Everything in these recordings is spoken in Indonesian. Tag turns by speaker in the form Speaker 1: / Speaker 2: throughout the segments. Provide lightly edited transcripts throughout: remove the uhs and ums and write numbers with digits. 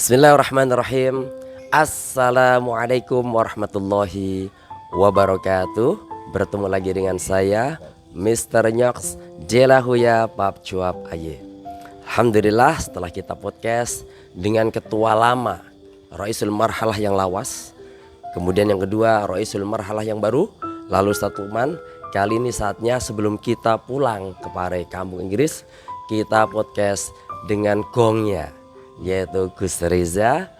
Speaker 1: Bismillahirrahmanirrahim. Assalamualaikum warahmatullahi wabarakatuh. Bertemu lagi dengan saya Mr. Nyox Jelahuya Pap Cuap Aye. Alhamdulillah setelah kita podcast dengan ketua lama Roisul Marhalah yang lawas, kemudian yang kedua Roisul Marhalah yang baru, lalu satu man. Kali ini saatnya sebelum kita pulang ke Pare Kampung Inggris, kita podcast dengan gongnya, yaitu Gus Reza.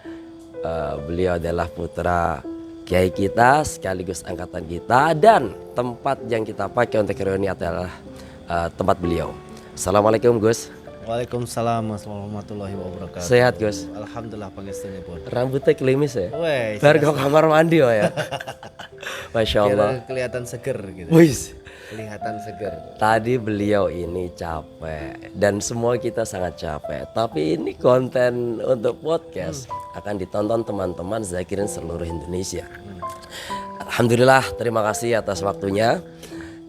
Speaker 1: Beliau adalah putra kiai kita sekaligus angkatan kita, dan tempat yang kita pakai untuk reuni adalah tempat beliau. Assalamualaikum Gus.
Speaker 2: Waalaikumsalam warahmatullahi wabarakatuh.
Speaker 1: Sehat Gus?
Speaker 2: Alhamdulillah pangestunya pun.
Speaker 1: Rambutnya klimis ya?
Speaker 2: Weh,
Speaker 1: Baru ke kamar mandi ya. Masya Allah.
Speaker 2: Kelihatan seger gitu.
Speaker 1: Wis.
Speaker 2: Kelihatan seger.
Speaker 1: Tadi beliau ini capek dan semua kita sangat capek. Tapi ini konten untuk podcast akan ditonton teman-teman zakirin seluruh Indonesia. Alhamdulillah, terima kasih atas waktunya.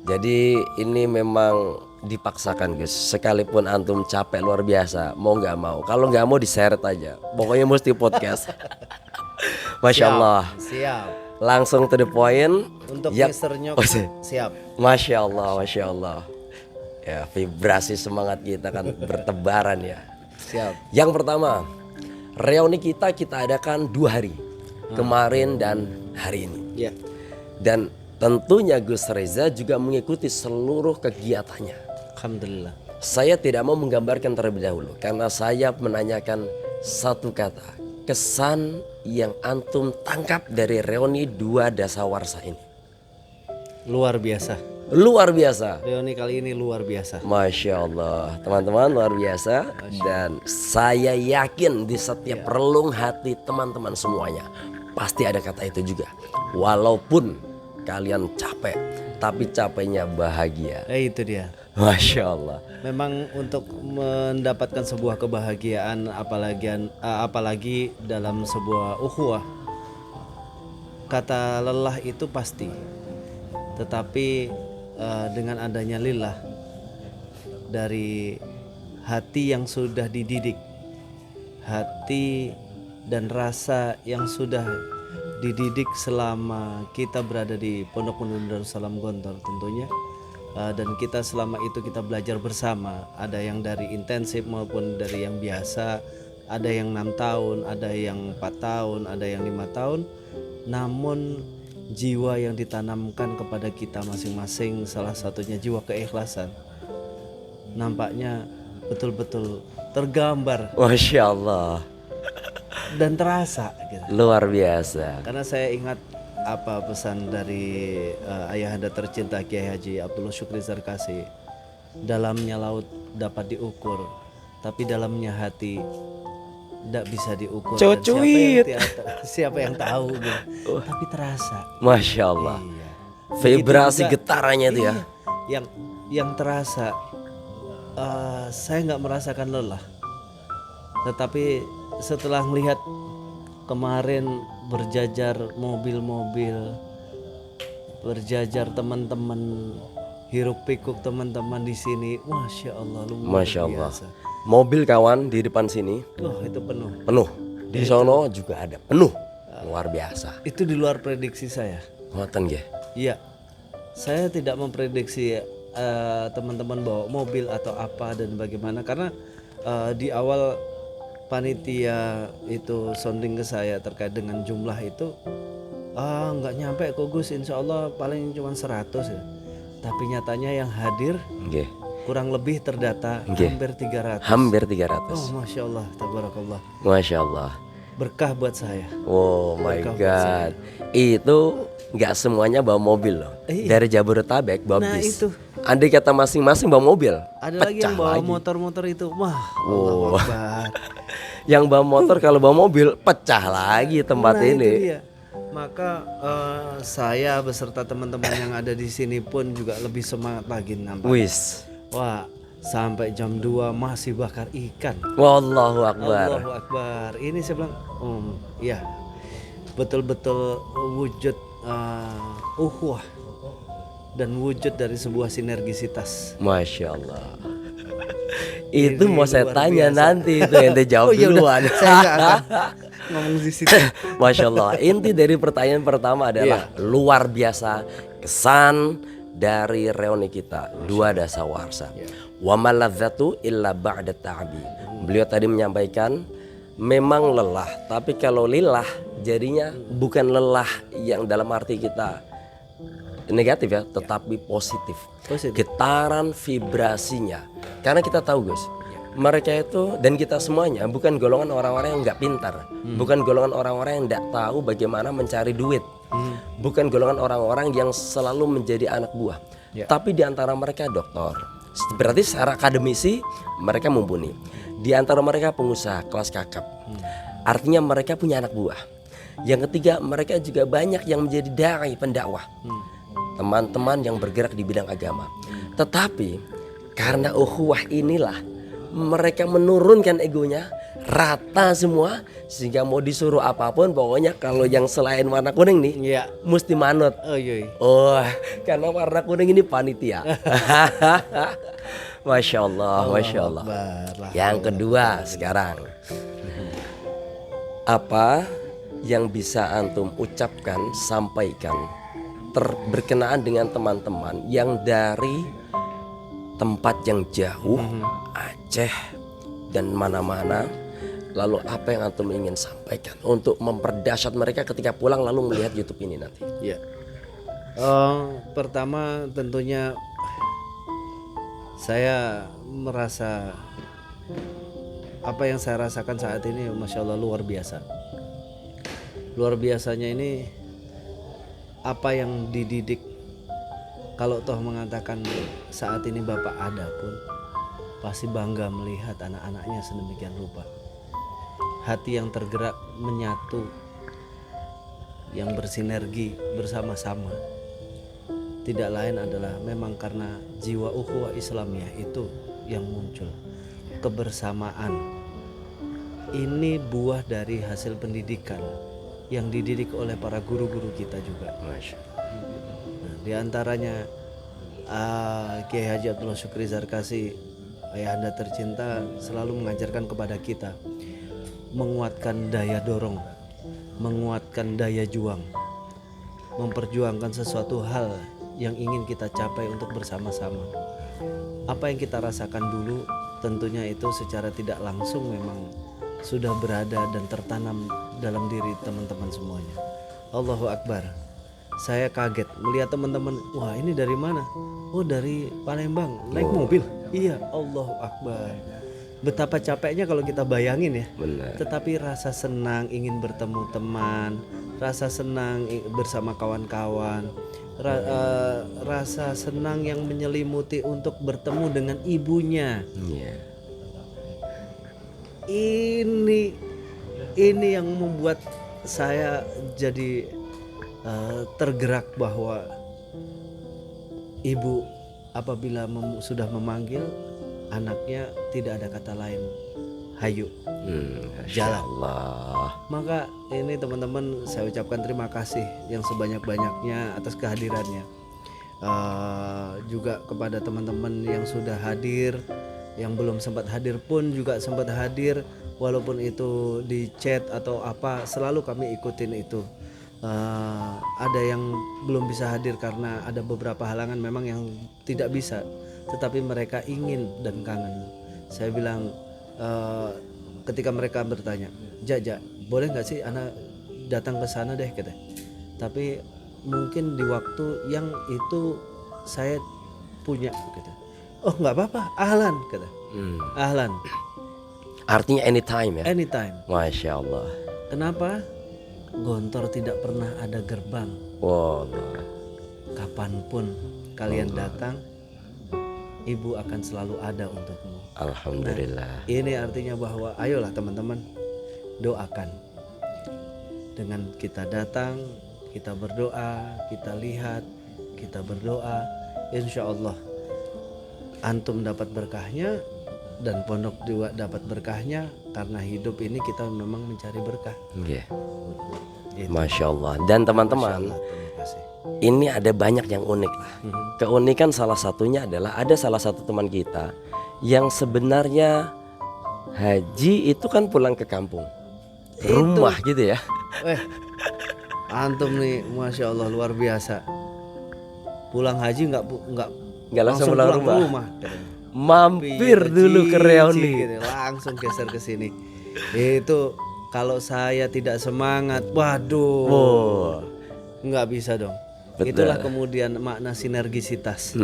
Speaker 1: Jadi ini memang dipaksakan Gus. Sekalipun antum capek luar biasa, mau nggak mau. Kalau nggak mau diseret aja. Pokoknya mesti podcast. Masya Allah.
Speaker 2: Siap.
Speaker 1: Langsung to the point.
Speaker 2: Untuk
Speaker 1: Yap.
Speaker 2: Mr. Nyox siap.
Speaker 1: Masya Allah, Masya Allah. Ya, vibrasi semangat kita kan bertebaran ya.
Speaker 2: Siap.
Speaker 1: Yang pertama, reuni kita adakan 2 hari, kemarin dan hari ini.
Speaker 2: Ya.
Speaker 1: Dan tentunya Gus Reza juga mengikuti seluruh kegiatannya.
Speaker 2: Alhamdulillah.
Speaker 1: Saya tidak mau menggambarkan terlebih dahulu karena saya menanyakan satu kata, kesan yang antum tangkap dari reuni 2 dasawarsa ini.
Speaker 2: Luar biasa.
Speaker 1: Luar biasa.
Speaker 2: Reuni kali ini luar biasa.
Speaker 1: Masya Allah, teman-teman, luar biasa. Dan saya yakin di setiap relung hati teman-teman semuanya pasti ada kata itu juga. Walaupun kalian capek, tapi capeknya bahagia.
Speaker 2: Itu dia.
Speaker 1: Masya Allah.
Speaker 2: Memang untuk mendapatkan sebuah kebahagiaan, apalagi dalam sebuah ukhuwah, kata lelah itu pasti. Tetapi dengan adanya lillah dari hati yang sudah dididik, hati dan rasa yang sudah dididik selama kita berada di Pondok Pesantren Darussalam Gontor tentunya, dan kita selama itu kita belajar bersama, ada yang dari intensif maupun dari yang biasa, ada yang 6 tahun, ada yang 4 tahun, ada yang 5 tahun, namun jiwa yang ditanamkan kepada kita masing-masing, salah satunya jiwa keikhlasan, nampaknya betul-betul tergambar.
Speaker 1: Masya Allah.
Speaker 2: Dan terasa gitu.
Speaker 1: Luar biasa.
Speaker 2: Karena saya ingat apa pesan dari ayahanda tercinta Kiai Haji Abdullah Syukri Zarkasi, dalamnya laut dapat diukur, tapi dalamnya hati tidak bisa diukur.
Speaker 1: Cocuit.
Speaker 2: Siapa yang tahu gitu. Tapi terasa.
Speaker 1: Masya Allah.
Speaker 2: Iya.
Speaker 1: Vibrasi
Speaker 2: Begitu juga,
Speaker 1: getarannya itu ya.
Speaker 2: Yang terasa, saya nggak merasakan lelah, tetapi setelah melihat kemarin berjajar mobil-mobil, berjajar teman-teman, hiruk pikuk teman-teman di sini, masya Allah, luar
Speaker 1: Masya Allah.
Speaker 2: biasa.
Speaker 1: Mobil kawan di depan sini
Speaker 2: Itu penuh.
Speaker 1: penuh. Di sono juga ada penuh. Luar biasa.
Speaker 2: Itu di luar prediksi saya.
Speaker 1: Ngoten nggih.
Speaker 2: Iya, saya tidak memprediksi teman-teman bawa mobil atau apa dan bagaimana, karena di awal panitia itu sounding ke saya terkait dengan jumlah itu, nggak nyampe kok Gus, insya Allah paling cuma 100 ya. Tapi nyatanya yang hadir
Speaker 1: Nggih.
Speaker 2: kurang lebih terdata
Speaker 1: Nggih.
Speaker 2: hampir 300.
Speaker 1: Hampir 300.
Speaker 2: Oh masya Allah, tabarakallah,
Speaker 1: Masya Allah.
Speaker 2: berkah buat saya.
Speaker 1: Oh my
Speaker 2: Berkah buat saya.
Speaker 1: God. Itu nggak semuanya bawa mobil loh.
Speaker 2: Iya.
Speaker 1: Dari Jabodetabek bawa
Speaker 2: Nah,
Speaker 1: bis.
Speaker 2: itu.
Speaker 1: Andai kata masing-masing bawa mobil,
Speaker 2: Ada lagi yang bawa
Speaker 1: lagi.
Speaker 2: motor-motor itu, wah,
Speaker 1: Oh.
Speaker 2: Allahu Akbar.
Speaker 1: Yang bawa motor kalau bawa mobil pecah lagi tempat
Speaker 2: Nah, itu
Speaker 1: ini.
Speaker 2: dia. Maka saya beserta teman-teman yang ada di sini pun juga lebih semangat lagi nampaknya.
Speaker 1: Wis.
Speaker 2: Wah, sampai jam 2 masih bakar ikan.
Speaker 1: Wallahu akbar.
Speaker 2: Allahu Akbar. Ini saya bilang, ya, betul-betul wujud ukhuwah dan wujud dari sebuah sinergisitas.
Speaker 1: Masya Allah. Itu mau saya
Speaker 2: luar
Speaker 1: tanya
Speaker 2: biasa.
Speaker 1: nanti itu ente jawab
Speaker 2: Oh, ya udah,
Speaker 1: duluan.
Speaker 2: saya nggak akan ngomong di situ.
Speaker 1: Masya Allah. Inti dari pertanyaan pertama adalah luar biasa kesan dari reuni kita dua dasawarsa. Wa maladzatu illa ba'da ta'bi. Beliau tadi menyampaikan memang lelah, tapi kalau lillah jadinya bukan lelah yang dalam arti kita negatif ya, tetapi positif. Getaran vibrasinya. Karena kita tahu Gus, mereka itu dan kita semuanya bukan golongan orang-orang yang nggak pintar, bukan golongan orang-orang yang nggak tahu bagaimana mencari duit, bukan golongan orang-orang yang selalu menjadi anak buah. Tapi di antara mereka dokter, berarti secara akademisi mereka mumpuni. Di antara mereka pengusaha kelas kakap, artinya mereka punya anak buah. Yang ketiga, mereka juga banyak yang menjadi dai pendakwah, teman-teman yang bergerak di bidang agama. Tetapi karena ukhuwah inilah mereka menurunkan egonya rata semua, sehingga mau disuruh apapun pokoknya kalau yang selain warna kuning nih mesti manut. Oh, karena warna kuning ini panitia. Masya Allah, Masya Allah. Yang kedua sekarang, apa yang bisa antum ucapkan, sampaikan berkenaan dengan teman-teman yang dari tempat yang jauh, Aceh dan mana-mana, lalu apa yang antum ingin sampaikan untuk memperdahsyat mereka ketika pulang lalu melihat YouTube ini nanti?
Speaker 2: Pertama tentunya saya merasa apa yang saya rasakan saat ini, Masya Allah, luar biasa. Luar biasanya ini apa yang dididik. Kalau toh mengatakan saat ini Bapak ada pun pasti bangga melihat anak-anaknya sedemikian rupa. Hati yang tergerak menyatu, yang bersinergi bersama-sama. Tidak lain adalah memang karena jiwa ukhuwah Islamiyah itu yang muncul. Kebersamaan. Ini buah dari hasil pendidikan yang dididik oleh para guru-guru kita juga. Nah, di antaranya Kiai Haji Abdullah Syukri Zarkasi, ayahanda tercinta, selalu mengajarkan kepada kita menguatkan daya dorong, menguatkan daya juang, memperjuangkan sesuatu hal yang ingin kita capai untuk bersama-sama. Apa yang kita rasakan dulu tentunya itu secara tidak langsung memang sudah berada dan tertanam dalam diri teman-teman semuanya. Allahu Akbar. Saya kaget melihat teman-teman, wah ini dari mana? Oh dari Palembang, naik mobil. Iya, Allahu Akbar. Betapa capeknya kalau kita bayangin ya.
Speaker 1: Benar.
Speaker 2: Tetapi rasa senang ingin bertemu teman, rasa senang bersama kawan-kawan, rasa senang yang menyelimuti untuk bertemu dengan ibunya. Ini yang membuat saya jadi tergerak bahwa ibu apabila sudah memanggil anaknya tidak ada kata lain, hayu, jalan. Maka ini teman-teman, saya ucapkan terima kasih yang sebanyak-banyaknya atas kehadirannya. Juga kepada teman-teman yang sudah hadir, yang belum sempat hadir pun juga sempat hadir, walaupun itu di chat atau apa, selalu kami ikutin itu. Ada yang belum bisa hadir karena ada beberapa halangan memang yang tidak bisa, tetapi mereka ingin dan kangen. Saya bilang ketika mereka bertanya, Jaja, boleh nggak sih anak datang ke sana deh, kata. Tapi mungkin di waktu yang itu saya punya, kata. Oh nggak apa-apa, ahlan, kata. Ahlan.
Speaker 1: Artinya anytime ya?
Speaker 2: Anytime.
Speaker 1: Masya Allah.
Speaker 2: Kenapa? Gontor tidak pernah ada gerbang.
Speaker 1: Wallah.
Speaker 2: Kapanpun kalian datang, ibu akan selalu ada untukmu.
Speaker 1: Alhamdulillah.
Speaker 2: Nah, ini artinya bahwa ayolah teman-teman, doakan. Dengan kita datang, kita berdoa, kita lihat, kita berdoa, insya Allah antum dapat berkahnya dan pondok juga dapat berkahnya, karena hidup ini kita memang mencari berkah.
Speaker 1: Masya Allah. Dan teman-teman, ini ada banyak yang unik lah. Keunikan salah satunya adalah ada salah satu teman kita yang sebenarnya haji itu kan pulang ke kampung, rumah gitu ya.
Speaker 2: Antum nih, masya Allah luar biasa. Pulang haji nggak
Speaker 1: Langsung pulang
Speaker 2: ke
Speaker 1: rumah.
Speaker 2: katanya.
Speaker 1: Mampir
Speaker 2: Iya,
Speaker 1: dulu ke Reoni.
Speaker 2: gitu, langsung geser ke sini. Itu kalau saya tidak semangat, waduh,
Speaker 1: Oh,
Speaker 2: nggak bisa dong.
Speaker 1: betul.
Speaker 2: Itulah kemudian makna sinergisitas.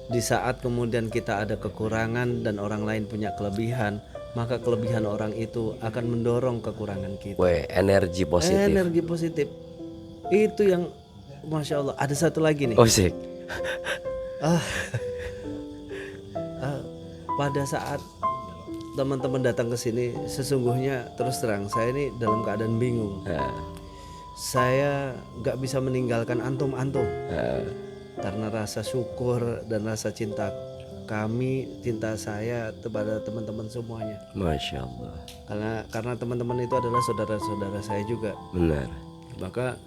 Speaker 2: Di saat kemudian kita ada kekurangan dan orang lain punya kelebihan, maka kelebihan orang itu akan mendorong kekurangan kita.
Speaker 1: Weh, energi positif.
Speaker 2: Energi positif itu yang masya Allah. Ada satu lagi nih.
Speaker 1: Oh sih.
Speaker 2: Pada saat teman-teman datang ke sini, sesungguhnya terus terang saya ini dalam keadaan bingung. Saya nggak bisa meninggalkan antum-antum karena rasa syukur dan rasa cinta kami, cinta saya kepada teman-teman semuanya.
Speaker 1: Masya Allah.
Speaker 2: Karena teman-teman itu adalah saudara-saudara saya juga.
Speaker 1: Benar.
Speaker 2: Maka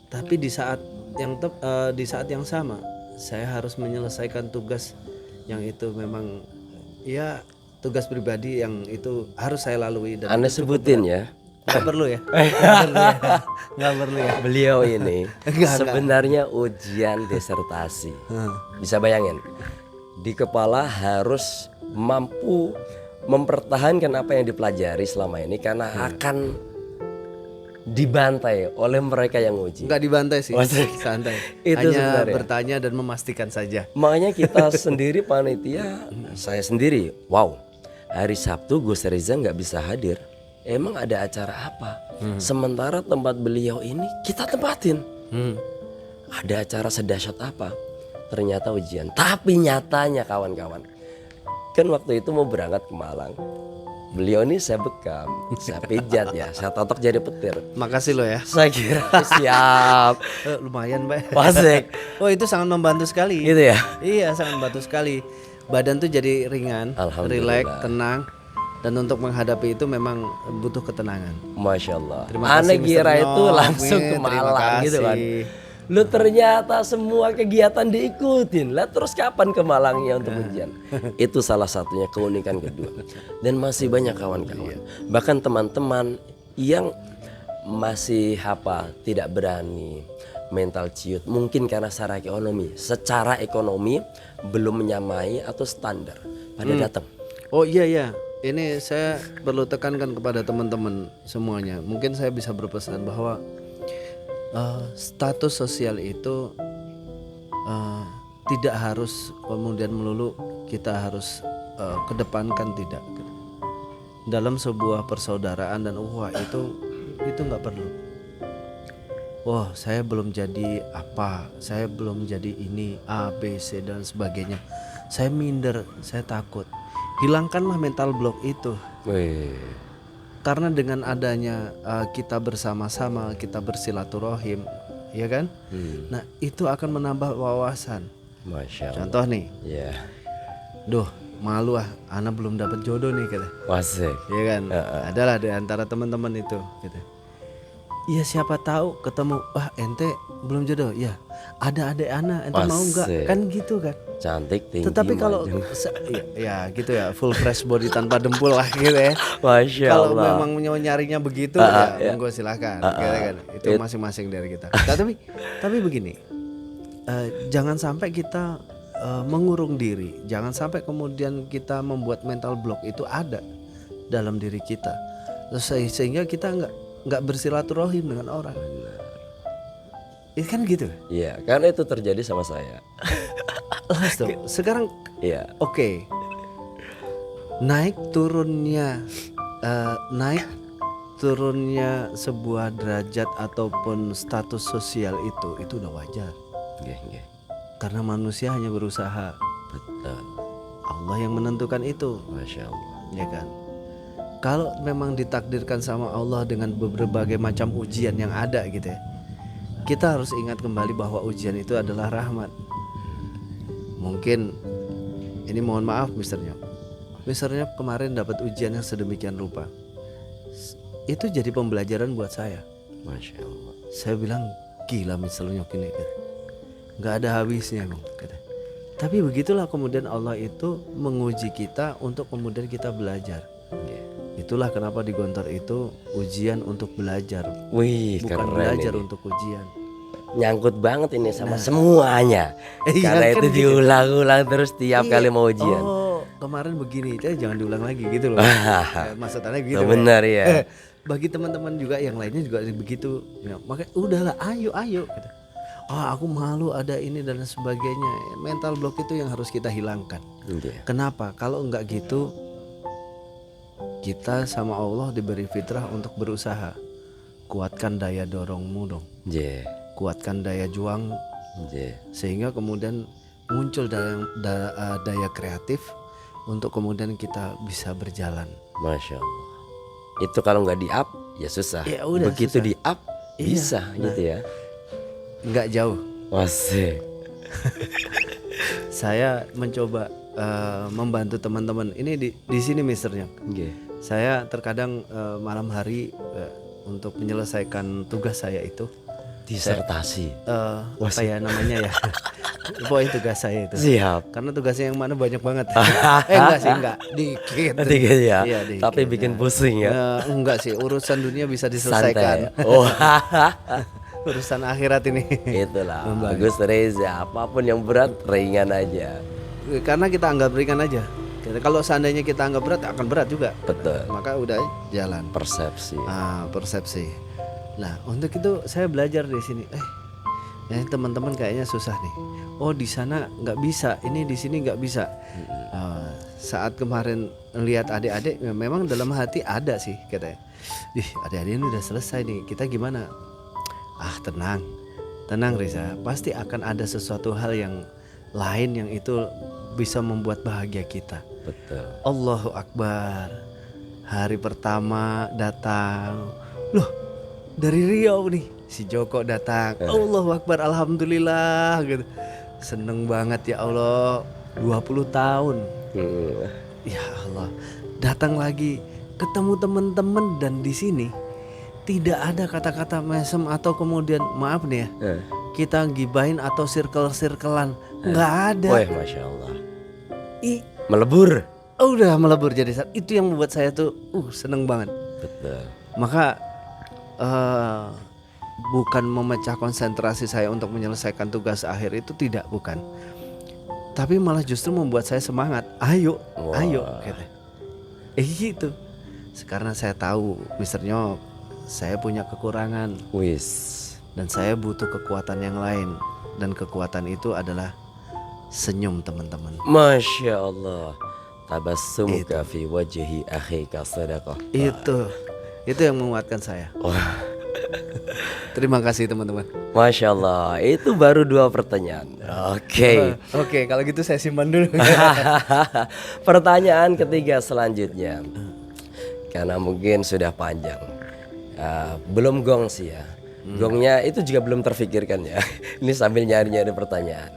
Speaker 2: tapi di saat yang sama saya harus menyelesaikan tugas yang itu memang ya tugas pribadi yang itu harus saya lalui dan
Speaker 1: Anda
Speaker 2: itu cukup
Speaker 1: sebutin
Speaker 2: berat.
Speaker 1: ya.
Speaker 2: Nggak perlu ya. Nggak perlu ya.
Speaker 1: Beliau ini
Speaker 2: Enggak.
Speaker 1: sebenarnya ujian disertasi. Bisa bayangin, di kepala harus mampu mempertahankan apa yang dipelajari selama ini karena akan dibantai oleh mereka yang uji.
Speaker 2: Nggak dibantai sih,
Speaker 1: Maksudnya,
Speaker 2: santai.
Speaker 1: itu
Speaker 2: Hanya
Speaker 1: sebenarnya.
Speaker 2: bertanya dan memastikan saja.
Speaker 1: Makanya kita sendiri panitia, saya sendiri, wow, hari Sabtu Gus Reza nggak bisa hadir. Emang ada acara apa? Sementara tempat beliau ini kita tempatin. Ada acara sedahsyat apa? Ternyata ujian. Tapi nyatanya kawan-kawan, kan waktu itu mau berangkat ke Malang. Beliau ini saya bekam, saya pijat ya, saya totok jadi petir.
Speaker 2: Makasih lo ya.
Speaker 1: Saya kira siap.
Speaker 2: Lumayan, Mbak.
Speaker 1: Pasek.
Speaker 2: Oh, itu sangat membantu sekali.
Speaker 1: Gitu ya.
Speaker 2: Iya, sangat membantu sekali. Badan tuh jadi ringan,
Speaker 1: Alhamdulillah.
Speaker 2: rileks, tenang. Dan untuk menghadapi itu memang butuh ketenangan.
Speaker 1: Masya Allah.
Speaker 2: Terima kasih,
Speaker 1: Aneh
Speaker 2: Mr.
Speaker 1: kira
Speaker 2: Nyok.
Speaker 1: itu langsung ke
Speaker 2: Terima
Speaker 1: Malang gitu kan.
Speaker 2: kasih.
Speaker 1: Lu ternyata semua kegiatan diikutin. Lah terus kapan ke Malangnya untuk ujian? Itu salah satunya keunikan kedua. Dan masih banyak kawan-kawan. Bahkan teman-teman yang masih tidak berani, mental ciut, mungkin karena secara ekonomi belum menyamai atau standar pada datang.
Speaker 2: Oh iya, ini saya perlu tekankan kepada teman-teman semuanya. Mungkin saya bisa berpesan bahwa status sosial itu tidak harus kemudian melulu kita harus kedepankan, tidak. Dalam sebuah persaudaraan dan ukhuwah itu nggak perlu. Wah, saya belum jadi apa, saya belum jadi ini A, B, C dan sebagainya. Saya minder, saya takut. Hilangkanlah mental block itu.
Speaker 1: Wih.
Speaker 2: Karena dengan adanya kita bersama-sama, kita bersilaturahim, ya kan? Nah, itu akan menambah wawasan.
Speaker 1: Masya Allah.
Speaker 2: Contoh nih,
Speaker 1: Ya.
Speaker 2: duh, malu ana belum dapat jodoh nih, kata.
Speaker 1: Wasik.
Speaker 2: Ya kan? Adalah di antara teman-teman itu, gitu. Iya, siapa tahu ketemu, wah ente belum jodoh, ya. Ada adik ana, ente mau nggak?
Speaker 1: Asik.
Speaker 2: Kan gitu kan?
Speaker 1: Cantik, tinggi,
Speaker 2: Tetapi kalau
Speaker 1: maju.
Speaker 2: ya gitu ya, full fresh body tanpa dempul lah gitu ya.
Speaker 1: Masya
Speaker 2: Kalau
Speaker 1: Allah.
Speaker 2: memang nyarinya begitu ya monggo silakan, gitu kan. Itu masing-masing dari kita. Tapi begini, jangan sampai kita mengurung diri, jangan sampai kemudian kita membuat mental block itu ada dalam diri kita, sehingga kita nggak bersilaturahim dengan orang. Itu kan gitu.
Speaker 1: Iya, karena itu terjadi sama saya.
Speaker 2: Sekarang
Speaker 1: Iya.
Speaker 2: oke. Naik turunnya sebuah derajat ataupun status sosial itu udah wajar.
Speaker 1: Nggih.
Speaker 2: Karena manusia hanya berusaha.
Speaker 1: Betul.
Speaker 2: Allah yang menentukan itu,
Speaker 1: Masya Allah.
Speaker 2: ya kan? Kalau memang ditakdirkan sama Allah dengan berbagai macam ujian yang ada gitu ya, kita harus ingat kembali bahwa ujian itu adalah rahmat. Mungkin ini mohon maaf Mr. Nyok. Mr. Nyok kemarin dapat ujian yang sedemikian rupa. Itu jadi pembelajaran buat saya.
Speaker 1: Masya Allah.
Speaker 2: Saya bilang gila Mr. Nyok ini, kata. Gak ada habisnya bang, kata. Tapi begitulah kemudian Allah itu menguji kita untuk kemudian kita belajar. Itulah kenapa di Gontor itu ujian untuk belajar,
Speaker 1: Wih,
Speaker 2: bukan
Speaker 1: keren
Speaker 2: belajar
Speaker 1: ini.
Speaker 2: untuk ujian.
Speaker 1: Nyangkut banget ini sama semuanya.
Speaker 2: Iya,
Speaker 1: Karena
Speaker 2: kan
Speaker 1: itu
Speaker 2: gitu.
Speaker 1: diulang-ulang terus tiap
Speaker 2: Iya.
Speaker 1: kali mau ujian.
Speaker 2: Oh, kemarin begini, jangan diulang lagi gitu loh. Maksudnya gitu.
Speaker 1: Benar ya.
Speaker 2: Bagi teman-teman juga yang lainnya juga begitu. Ya, makanya udahlah, ayo gitu. Aku malu ada ini dan sebagainya. Mental block itu yang harus kita hilangkan.
Speaker 1: Iya.
Speaker 2: Kenapa? Kalau enggak gitu, kita sama Allah diberi fitrah untuk berusaha. Kuatkan daya dorongmu dong.
Speaker 1: Iya.
Speaker 2: Kuatkan daya juang,
Speaker 1: Iya.
Speaker 2: sehingga kemudian muncul daya kreatif untuk kemudian kita bisa berjalan.
Speaker 1: Masya Allah. Itu kalau nggak di up ya susah.
Speaker 2: Ya udah,
Speaker 1: Begitu
Speaker 2: susah.
Speaker 1: di up
Speaker 2: Iya,
Speaker 1: bisa gitu ya.
Speaker 2: Nggak jauh.
Speaker 1: Masih.
Speaker 2: Saya mencoba membantu teman-teman. Ini di sini misternya.
Speaker 1: Iya.
Speaker 2: Saya terkadang malam hari untuk menyelesaikan tugas saya itu
Speaker 1: Disertasi.
Speaker 2: apa ya namanya ya. Pokoknya tugas saya itu.
Speaker 1: Siap.
Speaker 2: Karena tugasnya yang mana banyak banget. Enggak sih, enggak. Dikit.
Speaker 1: Tiga ya.
Speaker 2: Iya, dikit.
Speaker 1: Tapi bikin pusing ya.
Speaker 2: Enggak sih, urusan dunia bisa
Speaker 1: Santai.
Speaker 2: diselesaikan.
Speaker 1: Oh.
Speaker 2: Urusan akhirat ini.
Speaker 1: Itulah. Bagus Reza. Apapun yang berat ringan aja.
Speaker 2: Karena kita anggap ringan aja. Kalau seandainya kita anggap berat akan berat juga.
Speaker 1: Betul.
Speaker 2: Maka udah jalan.
Speaker 1: Persepsi.
Speaker 2: Persepsi. Nah, untuk itu saya belajar di sini. Teman-teman kayaknya susah nih. Oh, di sana nggak bisa, ini di sini nggak bisa. Saat kemarin lihat adik-adik, memang dalam hati ada sih katanya. Adik-adik ini udah selesai nih. Kita gimana? Tenang Riza. Pasti akan ada sesuatu hal yang lain yang itu bisa membuat bahagia kita.
Speaker 1: Betul.
Speaker 2: Allahu Akbar. Hari pertama datang. Loh, dari Riau nih si Joko datang. Allahu Akbar, alhamdulillah gitu. Seneng banget ya Allah. 20 tahun. Ya Allah. Datang lagi ketemu teman-teman dan di sini tidak ada kata-kata mesem atau kemudian maaf nih ya. Kita gibahin atau circle-circlean. Nggak ada.
Speaker 1: Wah, Masya Allah. Melebur.
Speaker 2: Udah melebur jadi itu yang membuat saya tuh seneng banget.
Speaker 1: Betul.
Speaker 2: Maka bukan memecah konsentrasi saya untuk menyelesaikan tugas akhir itu bukan. Tapi malah justru membuat saya semangat. Ayo gitu. Gitu. Karena saya tahu Mr. Nyok, saya punya kekurangan. Dan saya butuh kekuatan yang lain. Dan kekuatan itu adalah senyum teman-teman.
Speaker 1: Masya Allah. Tabassumuka fi wajhi akhika sadaqah.
Speaker 2: Itu yang menguatkan saya. Terima kasih teman-teman.
Speaker 1: Masya Allah. Itu baru 2 pertanyaan. Oke.
Speaker 2: Kalau gitu saya simpan dulu.
Speaker 1: Pertanyaan ketiga selanjutnya. Karena mungkin sudah panjang. Belum gong sih ya. Gongnya itu juga belum terfikirkan ya. Ini sambil nyari-nyari pertanyaan.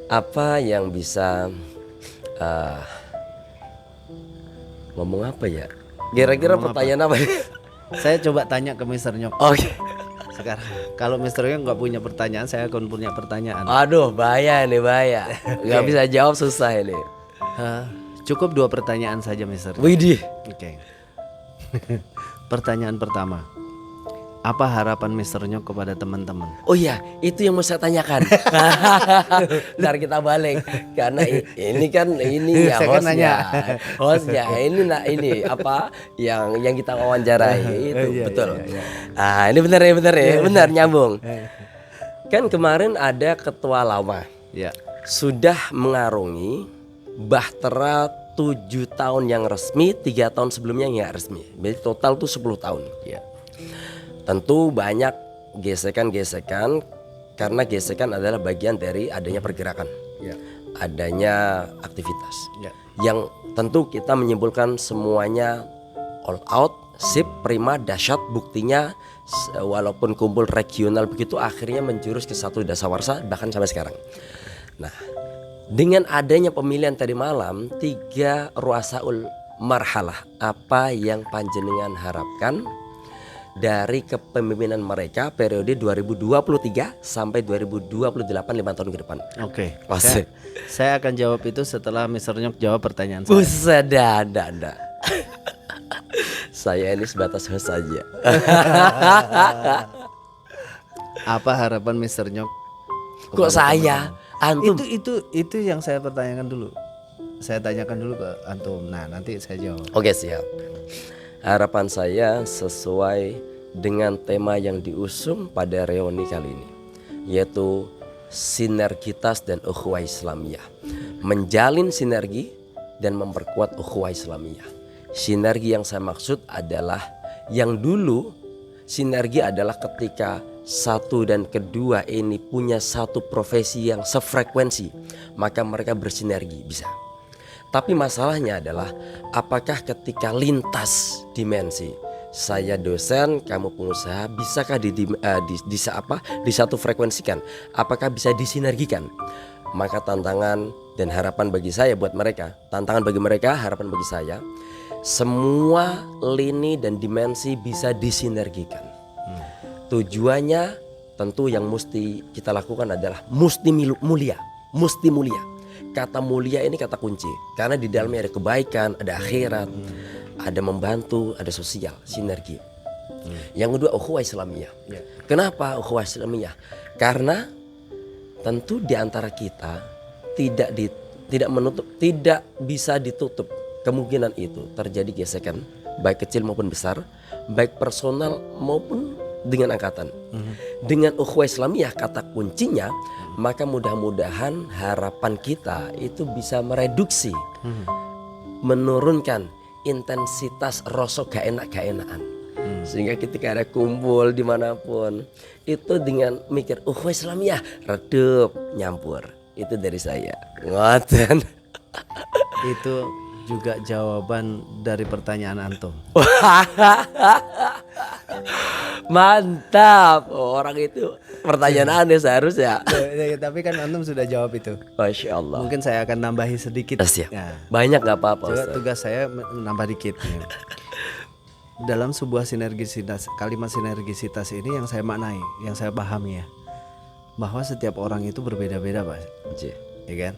Speaker 1: Apa yang bisa ngomong apa ya? Kira-kira pertanyaan apa?
Speaker 2: Saya coba tanya ke Mr. Nyok.
Speaker 1: Oke.
Speaker 2: Sekarang kalau Mr. Nyok nggak punya pertanyaan, saya akan punya pertanyaan.
Speaker 1: Aduh, bahaya nih, bahaya. Nggak bisa jawab, susah ini.
Speaker 2: Cukup 2 pertanyaan saja Mr. Nyok.
Speaker 1: Widih.
Speaker 2: Oke. Pertanyaan pertama. Apa harapan Mr. Nyok kepada teman-teman?
Speaker 1: Oh iya, itu yang mau saya tanyakan. Ntar kita balik karena ini kan ya
Speaker 2: Saya kan nanya.
Speaker 1: hostnya ini apa yang kita wawancarai itu betul. Ini benar nyambung. Kan kemarin ada ketua lama,
Speaker 2: Ya.
Speaker 1: sudah mengarungi Bahtera 7 tahun yang resmi, 3 tahun sebelumnya nggak resmi. Jadi total tuh 10 tahun.
Speaker 2: Ya.
Speaker 1: Tentu banyak gesekan-gesekan karena gesekan adalah bagian dari adanya pergerakan, adanya aktivitas. Yang tentu kita menyimpulkan semuanya all out, sip, prima, dahsyat. Buktinya walaupun kumpul regional begitu akhirnya menjurus ke satu dasawarsa bahkan sampai sekarang. Nah, dengan adanya pemilihan tadi malam 3 ruasaul marhalah, apa yang panjenengan harapkan dari kepemimpinan mereka periode 2023 sampai 2028, 5 tahun ke depan.
Speaker 2: Oke.
Speaker 1: Asik.
Speaker 2: Saya akan jawab itu setelah Mr. Nyok jawab pertanyaan saya.
Speaker 1: Buset, anda. Saya ini sebatas host saja.
Speaker 2: Apa harapan Mr. Nyok?
Speaker 1: Kok saya? Antum?
Speaker 2: Itu yang saya pertanyakan dulu. Saya tanyakan dulu ke antum. Nah, nanti saya jawab.
Speaker 1: Oke, siap. Harapan saya sesuai dengan tema yang diusung pada reuni kali ini, yaitu sinergitas dan ukhuwah Islamiyah. Menjalin sinergi dan memperkuat ukhuwah Islamiyah. Sinergi yang saya maksud adalah yang dulu sinergi adalah ketika satu dan kedua ini punya satu profesi yang sefrekuensi, maka mereka bersinergi bisa. Tapi masalahnya adalah apakah ketika lintas dimensi, saya dosen, kamu pengusaha, bisakah disatu frekuensikan? Apakah bisa disinergikan? Maka tantangan dan harapan bagi saya buat mereka, tantangan bagi mereka, harapan bagi saya, semua lini dan dimensi bisa disinergikan. Tujuannya tentu yang mesti kita lakukan adalah musti mulia. Kata mulia ini kata kunci, karena di dalamnya ada kebaikan, ada akhirat, ada membantu, ada sosial, sinergi. Yang kedua, ukhuwah Islamiyah. Kenapa ukhuwah Islamiyah? Karena tentu di antara kita tidak bisa ditutup kemungkinan itu terjadi gesekan, baik kecil maupun besar, baik personal maupun dengan angkatan. Dengan ukhuwah Islamiyah kata kuncinya, maka mudah-mudahan harapan kita itu bisa mereduksi, menurunkan intensitas rasa gak enakan. Sehingga ketika ada kumpul dimanapun, itu dengan mikir ukhuwah Islamiyah, redup, nyampur. Itu dari saya. Ngoten.
Speaker 2: Itu juga jawaban dari pertanyaan antum.
Speaker 1: Mantap. Orang itu pertanyaan aneh seharusnya.
Speaker 2: Tapi kan antum sudah jawab itu.
Speaker 1: Masya Allah.
Speaker 2: Mungkin saya akan nambahi sedikit.
Speaker 1: Siap.
Speaker 2: Ya.
Speaker 1: Banyak gak apa-apa,
Speaker 2: Coba
Speaker 1: Ustaz.
Speaker 2: tugas saya menambah dikit. Ya. Dalam sebuah sinergisitas, kalimat sinergisitas ini yang saya maknai, yang saya pahami ya, bahwa setiap orang itu berbeda-beda, Pak. Ya kan?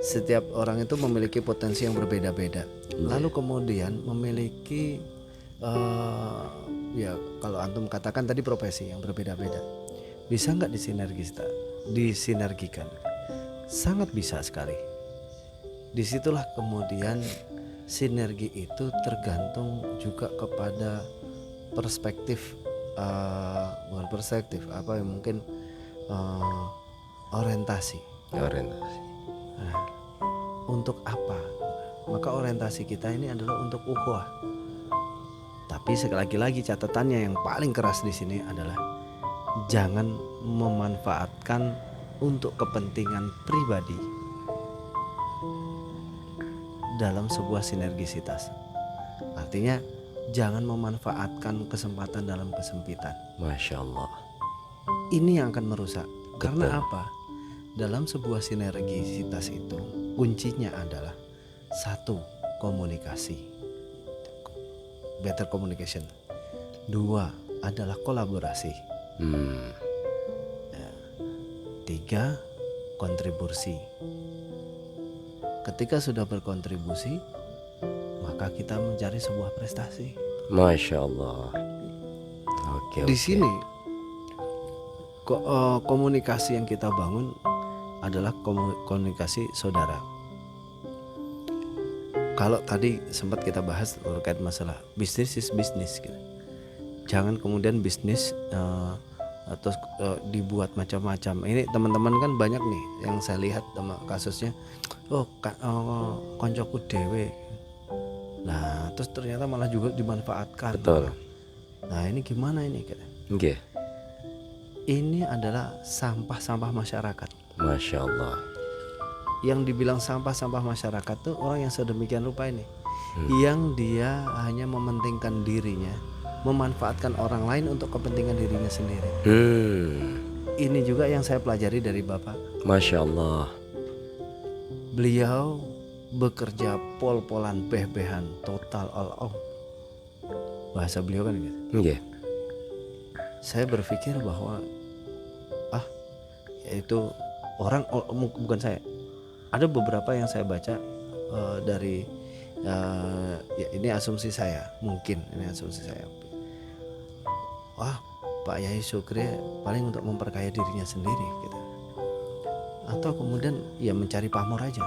Speaker 2: Setiap orang itu memiliki potensi yang berbeda-beda. Lalu kemudian memiliki ya kalau antum katakan tadi profesi yang berbeda-beda. Bisa nggak disinergikan? Sangat bisa sekali. Disitulah kemudian sinergi itu tergantung juga kepada perspektif, bukan perspektif, apa yang mungkin orientasi. Nah, untuk apa? Maka orientasi kita ini adalah untuk ukhuwah. Tapi sekali lagi catatannya yang paling keras di sini adalah jangan memanfaatkan untuk kepentingan pribadi dalam sebuah sinergisitas. Artinya jangan memanfaatkan kesempatan dalam kesempitan.
Speaker 1: Masya Allah.
Speaker 2: Ini yang akan merusak.
Speaker 1: Betul.
Speaker 2: Karena apa? Dalam sebuah sinergisitas itu kuncinya adalah satu, komunikasi, better communication. Dua adalah kolaborasi. Tiga, kontribusi. Ketika sudah berkontribusi, maka kita mencari sebuah prestasi.
Speaker 1: Masya Allah. Oke.
Speaker 2: Di sini komunikasi yang kita bangun adalah komunikasi saudara. Kalau tadi sempat kita bahas terkait masalah bisnis is bisnis gitu. Jangan kemudian bisnis atau dibuat macam-macam. Ini teman-teman kan banyak nih yang saya lihat sama kasusnya. Koncoku dewe. Nah, terus ternyata malah juga dimanfaatkan.
Speaker 1: Betul.
Speaker 2: Nah, ini gimana ini?
Speaker 1: Oke.
Speaker 2: Ini adalah sampah-sampah masyarakat.
Speaker 1: Masya Allah.
Speaker 2: Yang dibilang sampah-sampah masyarakat tuh orang yang sedemikian rupa ini, yang dia hanya mementingkan dirinya, memanfaatkan orang lain untuk kepentingan dirinya sendiri. Ini juga yang saya pelajari dari Bapak.
Speaker 1: Masya Allah.
Speaker 2: Beliau bekerja pol-polan, beh-behan, total all out. Bahasa beliau kan gitu.
Speaker 1: Oke.
Speaker 2: saya berpikir bahwa yaitu orang bukan saya. Ada beberapa yang saya baca dari ya ini asumsi saya, mungkin ini asumsi saya. Wah, Pak Yai Sukri paling untuk memperkaya dirinya sendiri gitu. Atau kemudian ya mencari pamor aja.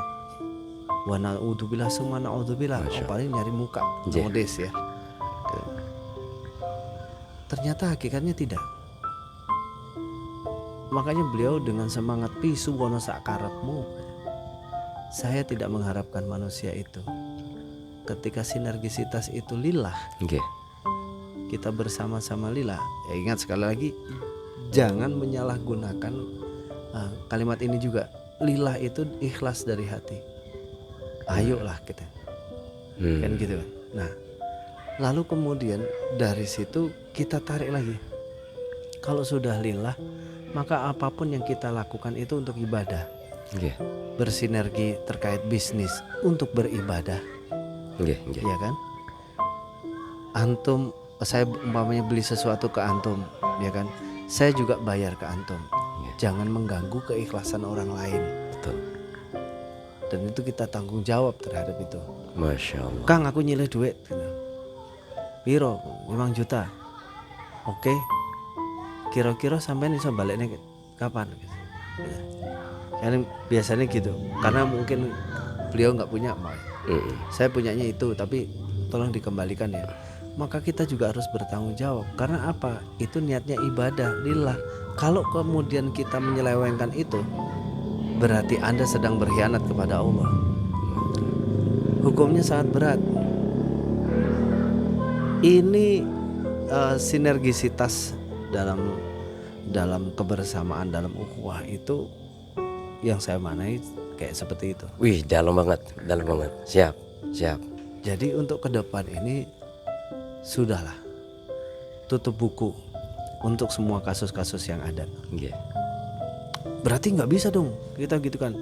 Speaker 2: Wa na'udzubillah summa na'udzubillah. Paling nyari muka, modis ya. Gitu. Ternyata hakikatnya tidak. Makanya beliau dengan semangat pisu wono sakarepmu. Saya tidak mengharapkan manusia itu. Ketika sinergisitas itu lillah, kita bersama-sama lillah. Ya ingat sekali lagi, jangan menyalahgunakan kalimat ini juga. Lillah itu ikhlas dari hati. Ayolah kita, kan gitu kan. Nah, lalu kemudian dari situ kita tarik lagi. Kalau sudah lillah, maka apapun yang kita lakukan itu untuk ibadah. Bersinergi terkait bisnis untuk beribadah. Ya kan? Antum, saya umpamanya beli sesuatu ke antum, ya kan? Saya juga bayar ke antum. Jangan mengganggu keikhlasan orang lain.
Speaker 1: Betul.
Speaker 2: Dan itu kita tanggung jawab terhadap itu.
Speaker 1: Masya Allah.
Speaker 2: Kang, aku nyilih duit. Piro? 5 juta. Oke. Kira-kira sampai bisa baliknya kapan? Kan biasanya gitu. Karena mungkin beliau nggak punya, saya punyanya itu, tapi tolong dikembalikan ya. Maka kita juga harus bertanggung jawab. Karena apa? Itu niatnya ibadah lillah. Kalau kemudian kita menyelewengkan itu, berarti Anda sedang berkhianat kepada Allah. Hukumnya sangat berat. Ini sinergisitas dalam kebersamaan, dalam ukhuwah itu yang saya manai kayak seperti itu.
Speaker 1: Wih, dalam banget. Siap.
Speaker 2: Jadi untuk ke depan ini sudahlah, tutup buku untuk semua kasus-kasus yang ada. Berarti nggak bisa dong kita gitu kan.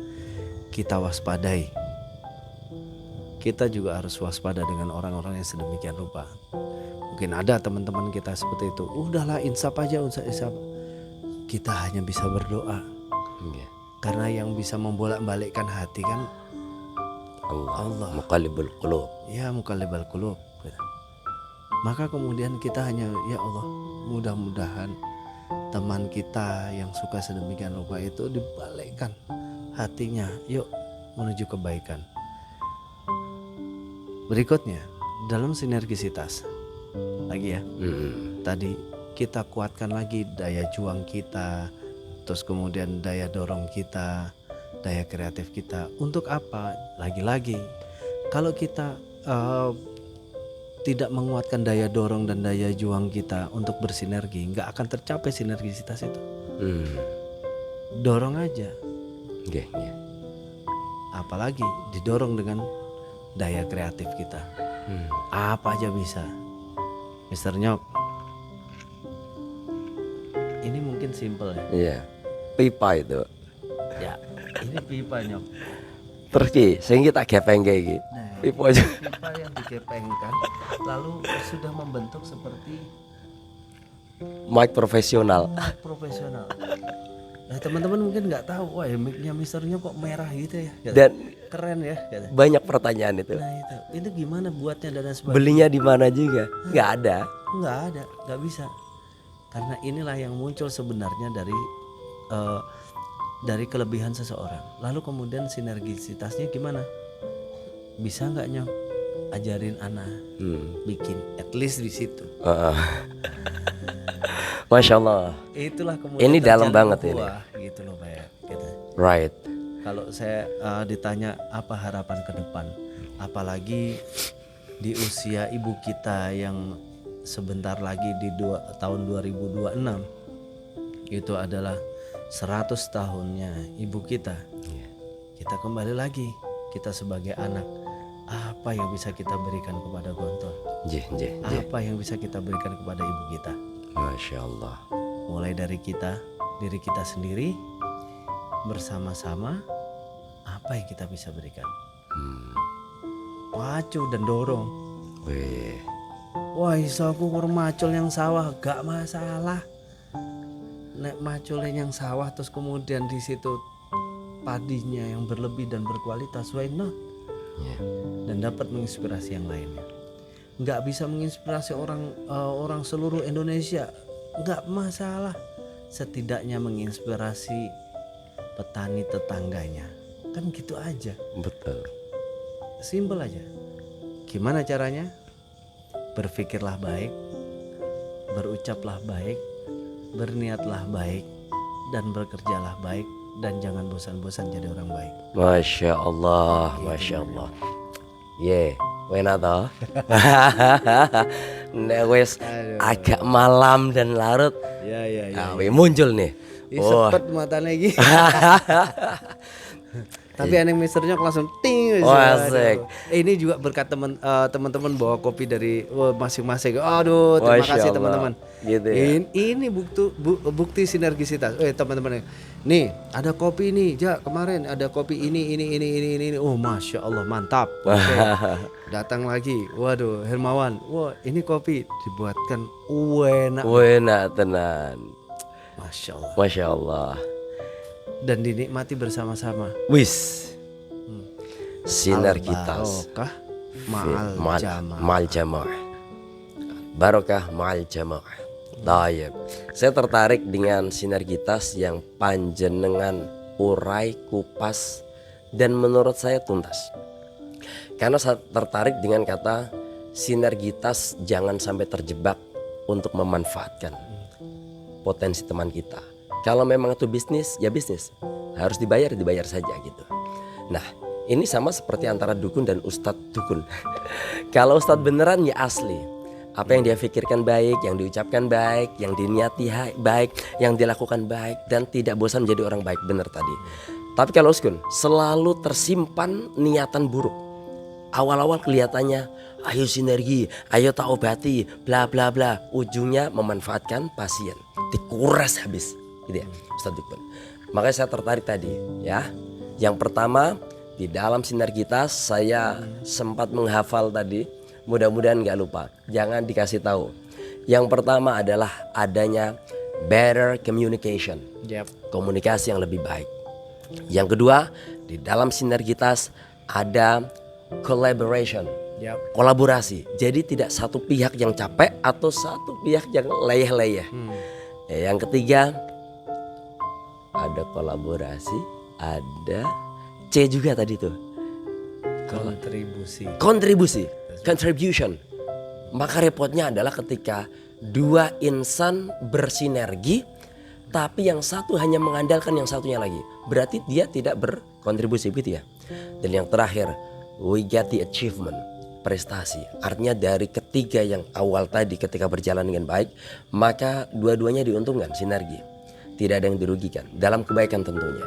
Speaker 2: Kita waspadai. Kita juga harus waspada dengan orang-orang yang sedemikian rupa. Mungkin ada teman-teman kita seperti itu. Udahlah, insaf aja, insaf. Kita hanya bisa berdoa. Karena yang bisa membolak-balikkan hati kan Allah.
Speaker 1: Muqallibul qulub.
Speaker 2: Ya, muqallibal qulub. Maka kemudian kita hanya, ya Allah, mudah-mudahan teman kita yang suka sedemikian rupa itu dibalikkan hatinya. Yuk menuju kebaikan. Berikutnya, dalam sinergisitas lagi ya. Tadi kita kuatkan lagi daya juang kita, terus kemudian daya dorong kita, daya kreatif kita. Untuk apa? Lagi-lagi, kalau kita tidak menguatkan daya dorong dan daya juang kita untuk bersinergi, nggak akan tercapai sinergisitas itu. Dorong aja. Apalagi didorong dengan daya kreatif kita. Apa aja bisa. Mister Nyok, ini mungkin simple ya.
Speaker 1: Iya. Pipa itu.
Speaker 2: Ya, ini pipa Nyok.
Speaker 1: Terus ki, sing tak gepeng kayak iki. Pipa aja.
Speaker 2: Pipa yang digepengkan lalu sudah membentuk seperti
Speaker 1: Mic profesional.
Speaker 2: profesional. Nah, teman-teman mungkin nggak tahu, wah mic-nya misternya kok merah gitu ya.
Speaker 1: Dan
Speaker 2: keren ya.
Speaker 1: banyak pertanyaan itu.
Speaker 2: Nah itu gimana buatnya dan sebagainya.
Speaker 1: Belinya di mana juga? Nggak ada.
Speaker 2: Nggak ada, nggak bisa. Karena inilah yang muncul sebenarnya dari kelebihan seseorang. Lalu kemudian sinergisitasnya gimana? Bisa nggak Nyok ajarin anak bikin at least di situ.
Speaker 1: Masya Allah.
Speaker 2: Itulah kemudian
Speaker 1: Ini dalam banget ini.
Speaker 2: Gitu loh Pak. Gitu.
Speaker 1: Right.
Speaker 2: Kalau saya ditanya apa harapan ke depan, apalagi di usia ibu kita yang sebentar lagi di tahun 2026 itu adalah 100 tahunnya ibu kita. Kita kembali lagi, kita sebagai anak, apa yang bisa kita berikan kepada Gontor? Apa yang bisa kita berikan kepada ibu kita?
Speaker 1: Masya Allah.
Speaker 2: Mulai dari diri kita sendiri, bersama-sama, apa yang kita bisa berikan? Macu dan dorong.
Speaker 1: Wih.
Speaker 2: Wah, iso aku macul yang sawah, gak masalah. nek macule yang sawah terus kemudian di situ padinya yang berlebih dan berkualitas, why not?
Speaker 1: Ya.
Speaker 2: Dan dapat menginspirasi yang lainnya. Nggak bisa menginspirasi orang seluruh Indonesia, nggak masalah. Setidaknya menginspirasi petani tetangganya, kan gitu aja.
Speaker 1: Betul.
Speaker 2: Simpel aja. Gimana caranya? Berpikirlah baik, berucaplah baik, berniatlah baik, dan bekerjalah baik, dan jangan bosan-bosan jadi orang baik.
Speaker 1: Masya Allah, Masya Allah. Ye, wena toh. Nek wis agak malam dan larut,
Speaker 2: Ya.
Speaker 1: muncul nih.
Speaker 2: Sepet mata lagi. Tapi aneh misternya langsung ting.
Speaker 1: Asik.
Speaker 2: Ini juga berkat teman-teman bawa kopi dari masing-masing. Aduh, terima
Speaker 1: Masya
Speaker 2: kasih
Speaker 1: Allah.
Speaker 2: teman-teman.
Speaker 1: Gitu ya.
Speaker 2: Ini bukti sinergisitas. Teman-teman. Nih, ada kopi nih. Kemarin ada kopi ini. Oh, Masya Allah, mantap. Oke. Datang lagi. Waduh, Hermawan. Wah, ini kopi dibuatkan enak.
Speaker 1: Wena tenan.
Speaker 2: Masya Allah.
Speaker 1: Masya Allah.
Speaker 2: Dan dinikmati bersama-sama.
Speaker 1: Wis. Sinergitas.
Speaker 2: Barokah ma'al jamaah.
Speaker 1: Ma'al jamaah. Barokah ma'al jamaah. Tayyib. Saya tertarik dengan sinergitas yang panjenengan urai, kupas, dan menurut saya tuntas. Karena saya tertarik dengan kata sinergitas, jangan sampai terjebak untuk memanfaatkan potensi teman kita. Kalau memang itu bisnis, ya bisnis. Harus dibayar saja gitu. Nah, ini sama seperti antara dukun dan ustadz dukun. Kalau ustadz beneran ya asli. Apa yang dia pikirkan baik, yang diucapkan baik, yang diniati baik, yang dilakukan baik, dan tidak bosan menjadi orang baik, benar tadi. Tapi kalau uskun selalu tersimpan niatan buruk. Awal-awal kelihatannya ayo sinergi, ayo tak obati, bla bla bla. Ujungnya memanfaatkan pasien, dikuras habis. Gitu ya, Ustadz Dukun. Makanya saya tertarik tadi ya. Yang pertama, di dalam sinergitas saya sempat menghafal tadi. Mudah-mudahan gak lupa. Jangan dikasih tahu. Yang pertama adalah adanya better communication. Komunikasi yang lebih baik. Yang kedua, di dalam sinergitas ada collaboration. Kolaborasi. Jadi tidak satu pihak yang capek atau satu pihak yang leyeh-leyeh. Yang ketiga, ada kolaborasi, ada C juga tadi tuh. Contribution. Maka repotnya adalah ketika dua insan bersinergi, tapi yang satu hanya mengandalkan yang satunya lagi. Berarti dia tidak berkontribusi gitu ya. Dan yang terakhir, we get the achievement, prestasi. Artinya dari ketiga yang awal tadi ketika berjalan dengan baik, maka dua-duanya diuntungkan, sinergi. Tidak ada yang dirugikan dalam kebaikan tentunya.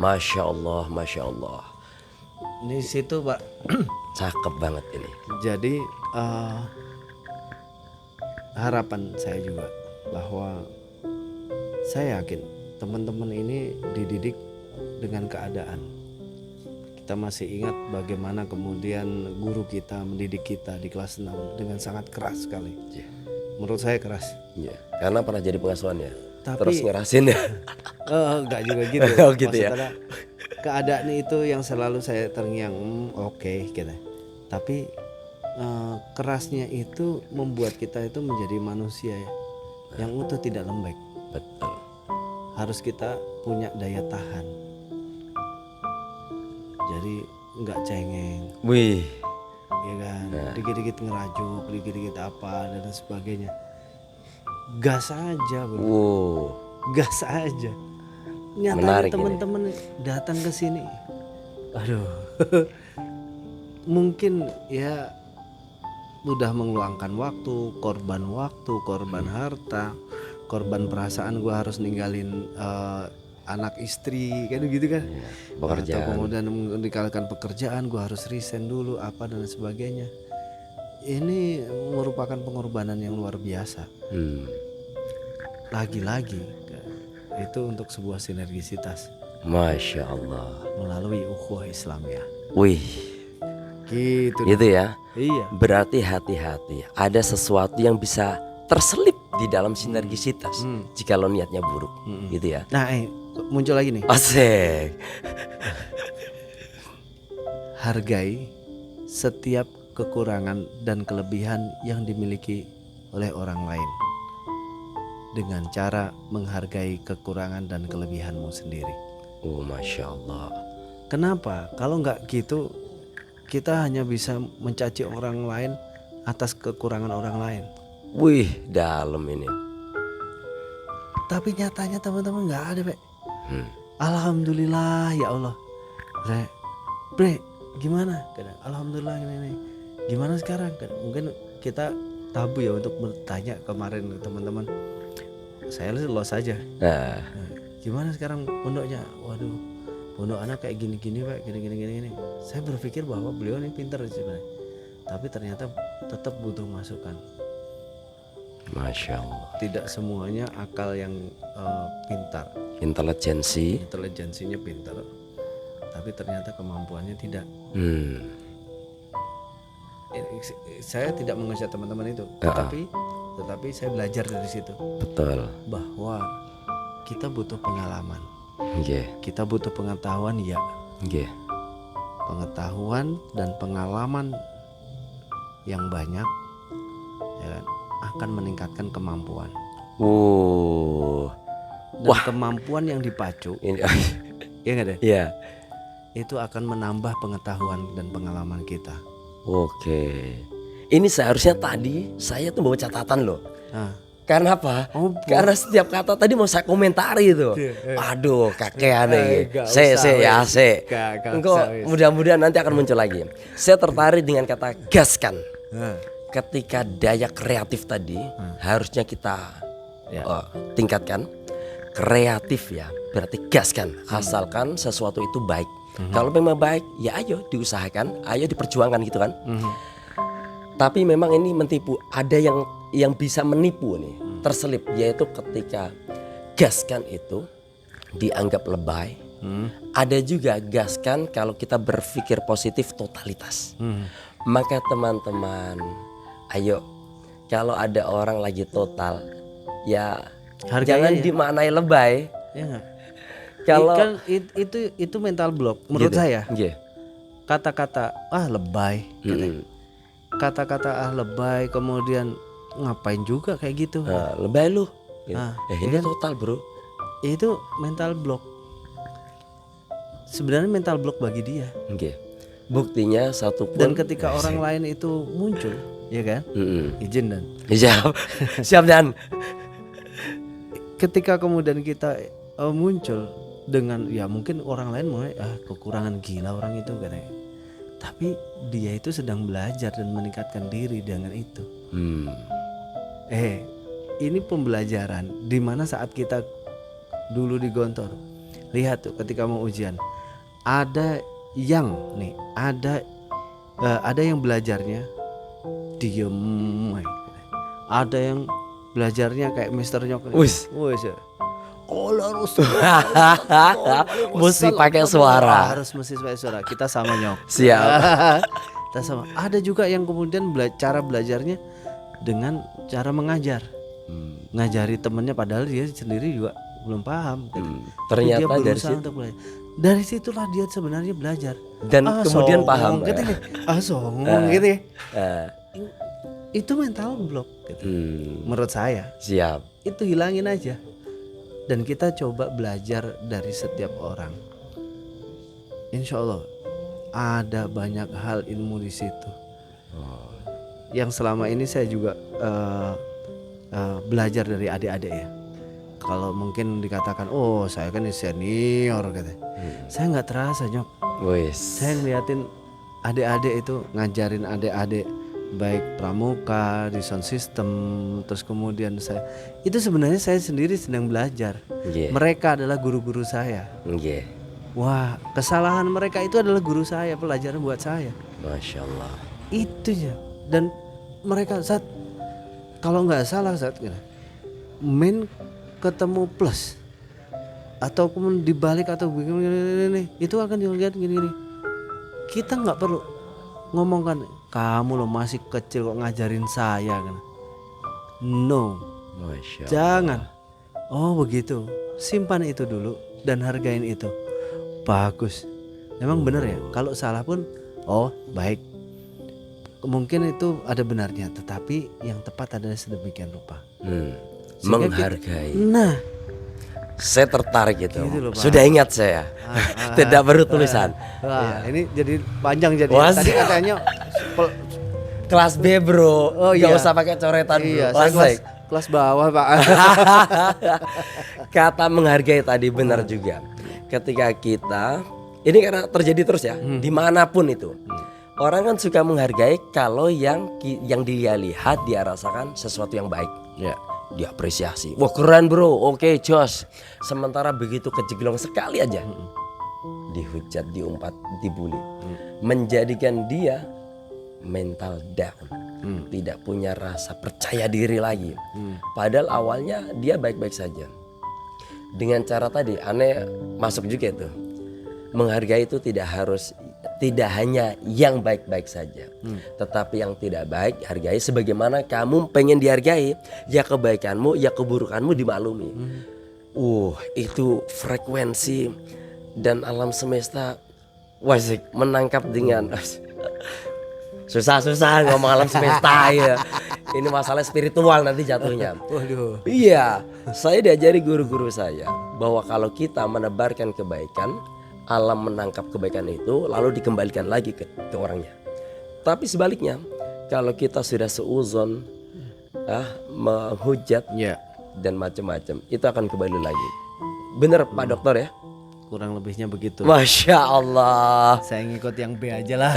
Speaker 1: Masya Allah, Masya Allah.
Speaker 2: Di situ Pak.
Speaker 1: Cakep banget ini.
Speaker 2: Jadi harapan saya juga bahwa saya yakin teman-teman ini dididik dengan keadaan. Kita masih ingat bagaimana kemudian guru kita mendidik kita di kelas 6 dengan sangat keras sekali. Menurut saya keras.
Speaker 1: Karena pernah jadi pengasuhan ya.
Speaker 2: Tapi,
Speaker 1: terus ngerasin ya.
Speaker 2: Enggak juga gitu.
Speaker 1: Oh gitu ya.
Speaker 2: Keadaan itu yang selalu saya terngiang. Oke, gitu. Tapi kerasnya itu membuat kita itu menjadi manusia ya, yang utuh, tidak lembek.
Speaker 1: Betul.
Speaker 2: Harus kita punya daya tahan. Jadi nggak cengeng.
Speaker 1: Wih.
Speaker 2: Ya kan. Dikit-dikit ngerajuk, dikit-dikit apa dan sebagainya. Gas aja bro.
Speaker 1: Wow.
Speaker 2: Gas aja. Nyatanya teman-teman datang ke sini. Aduh. Mungkin ya udah mengeluangkan waktu, korban harta, korban perasaan, gue harus ninggalin anak istri kayak gitu kan.
Speaker 1: Pekerjaan.
Speaker 2: Atau kemudian meninggalkan pekerjaan, gue harus resign dulu apa dan sebagainya. Ini merupakan pengorbanan yang luar biasa. Lagi-lagi itu untuk sebuah sinergisitas.
Speaker 1: Masya Allah.
Speaker 2: Melalui ukhuwah Islamiyah.
Speaker 1: Wih.
Speaker 2: Gitu
Speaker 1: ya.
Speaker 2: Iya.
Speaker 1: Berarti hati-hati. Ada sesuatu yang bisa terselip di dalam sinergisitas jika lo niatnya buruk, gitu ya.
Speaker 2: Nah, muncul lagi nih.
Speaker 1: Asik.
Speaker 2: Hargai setiap kekurangan dan kelebihan yang dimiliki oleh orang lain dengan cara menghargai kekurangan dan kelebihanmu sendiri.
Speaker 1: Oh, Masya Allah.
Speaker 2: Kenapa? Kalau nggak gitu, kita hanya bisa mencaci orang lain atas kekurangan orang lain.
Speaker 1: Wih, dalam ini.
Speaker 2: Tapi nyatanya teman-teman nggak ada, Pak. Alhamdulillah ya Allah. Bre, gimana? Alhamdulillah ini. Gimana sekarang? Mungkin kita tabu ya untuk bertanya kemarin teman-teman. Saya los saja.
Speaker 1: Nah,
Speaker 2: Gimana sekarang pondoknya? Waduh, pondok anak kayak gini-gini Pak, gini. Saya berpikir bahwa beliau ini pintar sebenarnya, tapi ternyata tetap butuh masukan.
Speaker 1: Masya Allah.
Speaker 2: Tidak semuanya akal yang pintar, intelijensinya pintar, tapi ternyata kemampuannya tidak. Saya tidak mengejar teman-teman itu, tetapi saya belajar dari situ.
Speaker 1: Betul.
Speaker 2: Bahwa kita butuh pengalaman,
Speaker 1: Nggih.
Speaker 2: kita butuh pengetahuan ya.
Speaker 1: Nggih.
Speaker 2: Pengetahuan dan pengalaman yang banyak ya kan, akan meningkatkan kemampuan. Dan kemampuan yang dipacu,
Speaker 1: Ini
Speaker 2: ya nggak deh?
Speaker 1: Iya.
Speaker 2: Itu akan menambah pengetahuan dan pengalaman kita.
Speaker 1: Oke. Ini seharusnya tadi saya tuh bawa catatan loh. Karena apa? Karena setiap kata tadi mau saya komentari itu. Aduh, kakean nih. Engkau mudah-mudahan nanti akan muncul lagi. Saya tertarik dengan kata gaskan. Ketika daya kreatif tadi harusnya kita tingkatkan. Kreatif ya, berarti gaskan. Asalkan sesuatu itu baik. Kalau memang baik, ya ayo diusahakan, ayo diperjuangkan gitu kan. Tapi memang ini mentipu. Ada yang bisa menipu nih, terselip, yaitu ketika gaskan itu dianggap lebay. Ada juga gaskan kalau kita berpikir positif totalitas. Maka teman-teman, ayo kalau ada orang lagi total, ya jangan dimaknai lebay.
Speaker 2: Ya nggak?
Speaker 1: Kalau
Speaker 2: kan itu mental block menurut
Speaker 1: gitu.
Speaker 2: saya.
Speaker 1: Yeah.
Speaker 2: Kata-kata lebay, kata-kata lebay, kemudian ngapain juga kayak gitu.
Speaker 1: Lebay lu. Gitu. Ini
Speaker 2: kan?
Speaker 1: total bro.
Speaker 2: Itu mental block. Sebenarnya mental block bagi dia.
Speaker 1: Buktinya satu pun.
Speaker 2: Dan ketika orang lain itu muncul, ya kan? Izin dan.
Speaker 1: Siap dan.
Speaker 2: Ketika kemudian kita muncul dengan ya mungkin orang lain mulai kekurangan gila orang itu katanya. Tapi dia itu sedang belajar dan meningkatkan diri dengan itu. Ini pembelajaran di mana saat kita dulu di Gontor. Lihat tuh ketika mau ujian. Ada yang belajarnya diem. Ada yang belajarnya kayak Mister Nyok.
Speaker 1: Mesti pakai suara.
Speaker 2: Mesti pakai suara. Kita sama Nyok.
Speaker 1: Siap.
Speaker 2: Kita sama. Ada juga yang kemudian cara belajarnya dengan cara mengajar. Ngajari temennya padahal dia sendiri juga belum paham.
Speaker 1: Ternyata
Speaker 2: dia berusaha
Speaker 1: dari situ,
Speaker 2: untuk belajar. Dari situlah dia sebenarnya belajar.
Speaker 1: Dan kemudian paham.
Speaker 2: Gitu ya. Gitu ya. Itu mental block gitu. Menurut saya.
Speaker 1: Siap.
Speaker 2: Itu hilangin aja. Dan kita coba belajar dari setiap orang. Insya Allah ada banyak hal ilmu di situ. Yang selama ini saya juga belajar dari adik-adik ya. Kalau mungkin dikatakan, saya kan senior katanya. Saya nggak terasa Nyok. Saya ngeliatin adik-adik itu, ngajarin adik-adik baik pramuka di sound system, terus kemudian itu sebenarnya saya sendiri sedang belajar. Mereka adalah guru-guru saya. Wah, kesalahan mereka itu adalah guru saya, pelajaran buat saya.
Speaker 1: Masya Allah.
Speaker 2: Itu ya. Dan mereka kalau nggak salah min ketemu plus atau kemudian dibalik atau begini, itu akan dilihat gini. Kita nggak perlu ngomongkan kamu loh masih kecil kok ngajarin saya kan. No,
Speaker 1: Masya Allah.
Speaker 2: Jangan. Oh begitu. Simpan itu dulu dan hargain itu. Bagus. Memang benar ya. Kalau salah pun, oh baik. Mungkin itu ada benarnya, tetapi yang tepat adalah sedemikian rupa. Sehingga
Speaker 1: Menghargai.
Speaker 2: Nah,
Speaker 1: Saya tertarik itu.
Speaker 2: Gitu loh, Pak.
Speaker 1: Sudah ingat saya. Tidak perlu tulisan.
Speaker 2: wah, ini jadi panjang jadi.
Speaker 1: Wah,
Speaker 2: Tadi
Speaker 1: sih.
Speaker 2: katanya
Speaker 1: Kelas B bro.
Speaker 2: Oh,
Speaker 1: Gak
Speaker 2: iya.
Speaker 1: usah pakai coretan bro.
Speaker 2: iya, saya
Speaker 1: Asik.
Speaker 2: kelas bawah, Pak.
Speaker 1: Kata menghargai tadi benar juga. Ketika kita, ini karena terjadi terus ya, dimanapun itu. Orang kan suka menghargai kalau yang dia lihat, dia rasakan sesuatu yang baik.
Speaker 2: Ya.
Speaker 1: Diapresiasi. Wah keren bro, oke jos. Sementara begitu kejeglong sekali aja, dihujat, diumpat, dibully, menjadikan dia mental down, tidak punya rasa percaya diri lagi. Padahal awalnya dia baik-baik saja. Dengan cara tadi, aneh masuk juga itu. Menghargai itu tidak hanya yang baik-baik saja, tetapi yang tidak baik hargai sebagaimana kamu pengen dihargai. Ya kebaikanmu, ya keburukanmu dimaklumi. Itu frekuensi dan alam semesta wasik menangkap dengan susah ngomong alam semesta ya. Ini masalah spiritual nanti jatuhnya.
Speaker 2: Waduh.
Speaker 1: Iya, saya diajari guru-guru saya bahwa kalau kita menebarkan kebaikan, alam menangkap kebaikan itu lalu dikembalikan lagi ke orangnya. Tapi sebaliknya, kalau kita sudah seuzon, menghujat
Speaker 2: Ya,
Speaker 1: dan macam-macam, itu akan kembali lagi. Bener Pak Dokter ya?
Speaker 2: kurang lebihnya begitu.
Speaker 1: Masya Allah.
Speaker 2: Saya ngikut yang B aja lah.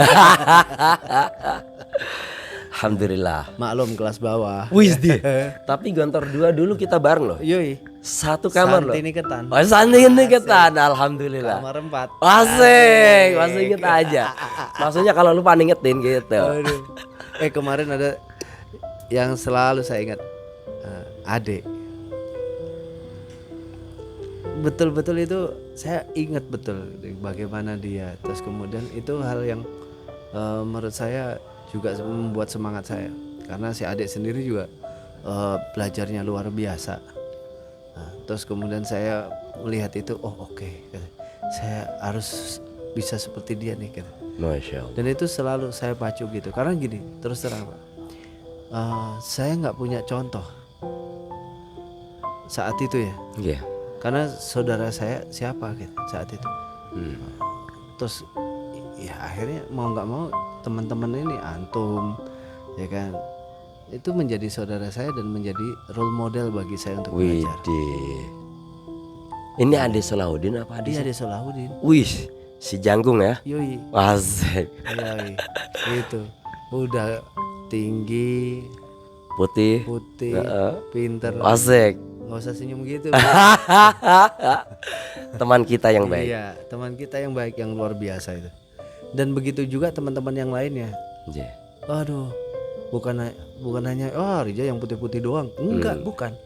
Speaker 1: Alhamdulillah.
Speaker 2: Maklum kelas bawah.
Speaker 1: Wisdi. Tapi Gontor 2 dulu kita bareng loh.
Speaker 2: Yoi.
Speaker 1: Satu kamar loh.
Speaker 2: Santiniketan.
Speaker 1: Oh, Santiniketan. Alhamdulillah.
Speaker 2: Kamar 4.
Speaker 1: Asik, masih inget aja. Maksudnya kalau lupa ngingetin gitu.
Speaker 2: Aduh. Kemarin ada yang selalu saya ingat, Ade. Betul-betul itu saya ingat betul bagaimana dia. Terus kemudian itu hal yang menurut saya juga membuat semangat saya, karena si adik sendiri juga belajarnya luar biasa. Nah, terus kemudian saya melihat itu, oh oke, saya harus bisa seperti dia nih gitu.
Speaker 1: Masya Allah.
Speaker 2: Dan itu selalu saya pacu gitu, karena gini, terus terang Pak, saya nggak punya contoh saat itu ya,
Speaker 1: Iya.
Speaker 2: karena saudara saya siapa gitu saat itu. Terus ya akhirnya mau nggak mau teman-teman ini antum ya kan, itu menjadi saudara saya dan menjadi role model bagi saya untuk belajar.
Speaker 1: Widih. Ini Ade Salahuddin apa Ade?
Speaker 2: Dia Ade Salahuddin.
Speaker 1: Wih, si Janggung ya.
Speaker 2: Yoi.
Speaker 1: Asik.
Speaker 2: Yoi. Itu udah tinggi,
Speaker 1: Putih.
Speaker 2: putih,
Speaker 1: Heeh.
Speaker 2: pinter.
Speaker 1: Asik.
Speaker 2: Nggak usah senyum gitu.
Speaker 1: Teman kita yang baik.
Speaker 2: Iya, teman kita yang baik, yang luar biasa itu. Dan begitu juga teman-teman yang lainnya.
Speaker 1: Iya.
Speaker 2: Aduh, bukan hanya Rija yang putih-putih doang. Enggak, bukan.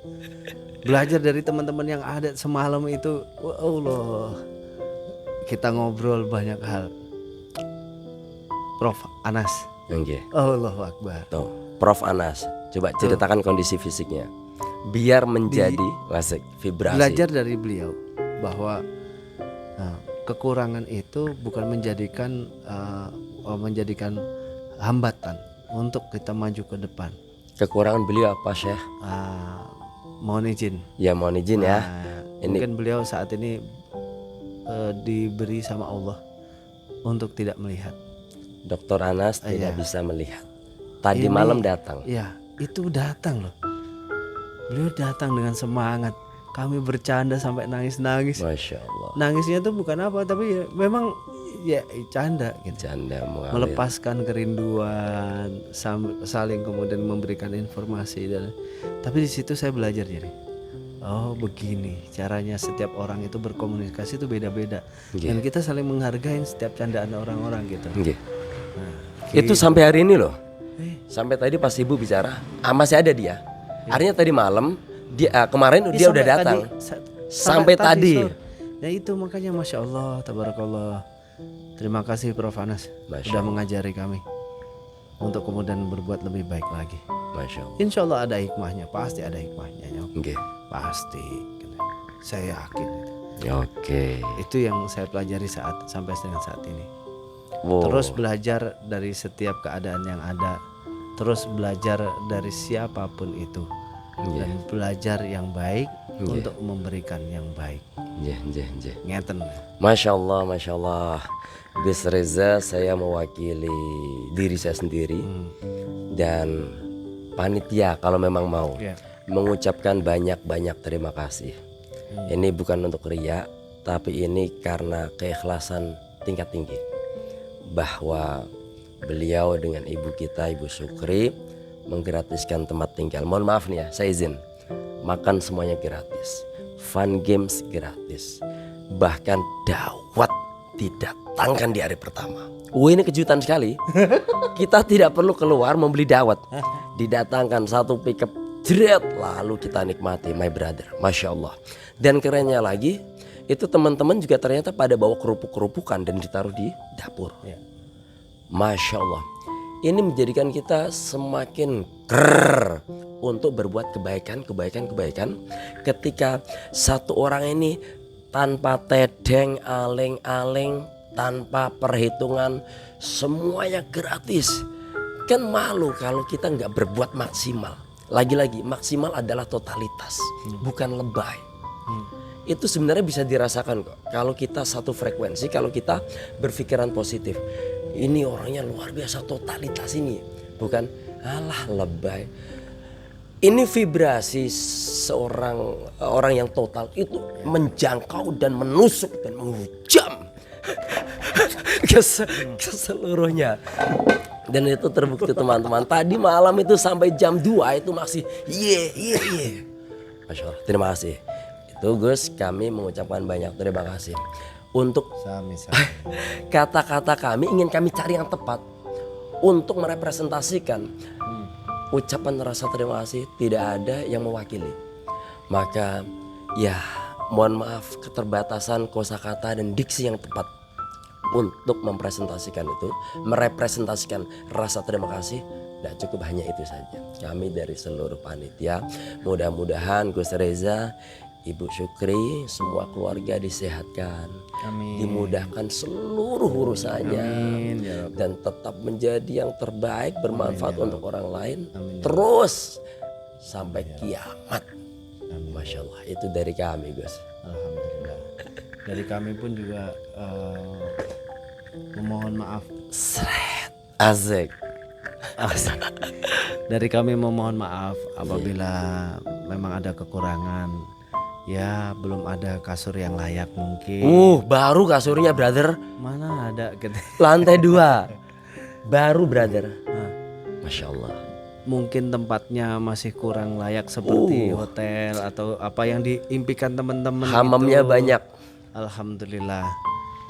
Speaker 2: Belajar dari teman-teman yang ada semalam itu. Wah, Allah. Kita ngobrol banyak hal. Prof Anas.
Speaker 1: Oke.
Speaker 2: Allahu Akbar.
Speaker 1: Tuh, Prof Anas, coba ceritakan kondisi fisiknya biar menjadi asik vibrasi.
Speaker 2: Belajar dari beliau bahwa kekurangan itu bukan menjadikan hambatan untuk kita maju ke depan.
Speaker 1: Kekurangan beliau apa Syekh?
Speaker 2: Mohon izin.
Speaker 1: Ya mohon izin ya. Ini
Speaker 2: Mungkin beliau saat ini diberi sama Allah untuk tidak melihat.
Speaker 1: Dokter Anas tidak
Speaker 2: Iya.
Speaker 1: bisa melihat. Tadi
Speaker 2: Ini-
Speaker 1: malam datang.
Speaker 2: Ya, itu datang loh. Beliau datang dengan semangat. Kami bercanda sampai nangis-nangis.
Speaker 1: Masya Allah.
Speaker 2: Nangisnya tuh bukan apa, tapi ya memang ya canda gitu.
Speaker 1: Canda mengalir.
Speaker 2: Melepaskan kerinduan, saling kemudian memberikan informasi dan tapi di situ saya belajar jadi. Oh, begini caranya setiap orang itu berkomunikasi itu beda-beda.
Speaker 1: Iya.
Speaker 2: Dan kita saling menghargai setiap candaan orang-orang gitu.
Speaker 1: Nggih.
Speaker 2: Nah,
Speaker 1: Itu sampai hari ini loh.
Speaker 2: Eh.
Speaker 1: Sampai tadi pas ibu bicara, masih ada dia. Artinya tadi malam dia kemarin dia udah
Speaker 2: sampai
Speaker 1: datang.
Speaker 2: sampai
Speaker 1: tadi.
Speaker 2: sore. Ya itu makanya Masya Allah, Tabarakallah. Terima kasih Prof Anas
Speaker 1: Masya
Speaker 2: sudah mengajari kami. untuk kemudian berbuat lebih baik lagi.
Speaker 1: Masya Allah.
Speaker 2: Insya Allah ada hikmahnya, pasti ada hikmahnya, Nyok.
Speaker 1: Oke.
Speaker 2: Pasti, saya yakin itu.
Speaker 1: Oke.
Speaker 2: Itu yang saya pelajari sampai dengan saat ini.
Speaker 1: Wow.
Speaker 2: Terus belajar dari setiap keadaan yang ada, terus belajar dari siapapun itu, dan belajar yang baik untuk memberikan yang baik. Ngeten.
Speaker 1: Masya Allah, Masya Allah. Gus Reza, saya mewakili diri saya sendiri dan panitia kalau memang mau mengucapkan banyak-banyak terima kasih. Ini bukan untuk riya, tapi ini karena keikhlasan tingkat tinggi, bahwa beliau dengan ibu kita, Ibu Syukri, menggratiskan tempat tinggal. Mohon maaf nih ya, saya izin, makan semuanya gratis, fun games gratis, bahkan dawat didatangkan di hari pertama. Ini kejutan sekali. Kita tidak perlu keluar membeli dawat, didatangkan satu pickup, jret, lalu kita nikmati, my brother. Masya Allah. Dan kerennya lagi, itu teman-teman juga ternyata pada bawa kerupuk-kerupukan dan ditaruh di dapur. Masya Allah. Ini menjadikan kita semakin ker untuk berbuat kebaikan. Ketika satu orang ini tanpa tedeng, aleng-aleng, tanpa perhitungan, semuanya gratis. Kan malu kalau kita nggak berbuat maksimal. Lagi-lagi maksimal adalah totalitas, bukan lebay. Itu sebenarnya bisa dirasakan kok kalau kita satu frekuensi, kalau kita berpikiran positif. Ini orangnya luar biasa, totalitas ini, bukan alah lebay. Ini vibrasi orang yang total itu menjangkau dan menusuk dan menghujam ke seluruhnya. Dan itu terbukti teman-teman. Tadi malam itu sampai jam 2 itu masih Masya Allah, terima kasih. Itu Gus, kami mengucapkan banyak terima kasih. Untuk kata-kata kami ingin kami cari yang tepat untuk merepresentasikan ucapan rasa terima kasih, tidak ada yang mewakili. Maka ya mohon maaf keterbatasan kosakata dan diksi yang tepat untuk mempresentasikan itu, merepresentasikan rasa terima kasih. Tidak cukup hanya itu saja. Kami dari seluruh panitia, mudah-mudahan Gus Reza, Ibu Syukri, semua keluarga disehatkan, dimudahkan seluruh urusannya, dan tetap menjadi yang terbaik, bermanfaat untuk orang lain, terus sampai kiamat. Masya Allah, itu dari kami, Gus.
Speaker 2: Alhamdulillah. Dari kami pun juga memohon maaf.
Speaker 1: Asik.
Speaker 2: Dari kami memohon maaf apabila memang ada kekurangan. Ya belum ada kasur yang layak mungkin.
Speaker 1: Baru kasurnya brother.
Speaker 2: Mana ada
Speaker 1: Lantai 2 baru brother. Masya Allah.
Speaker 2: Mungkin tempatnya masih kurang layak seperti hotel atau apa yang diimpikan teman-teman.
Speaker 1: Hamamnya banyak.
Speaker 2: Alhamdulillah.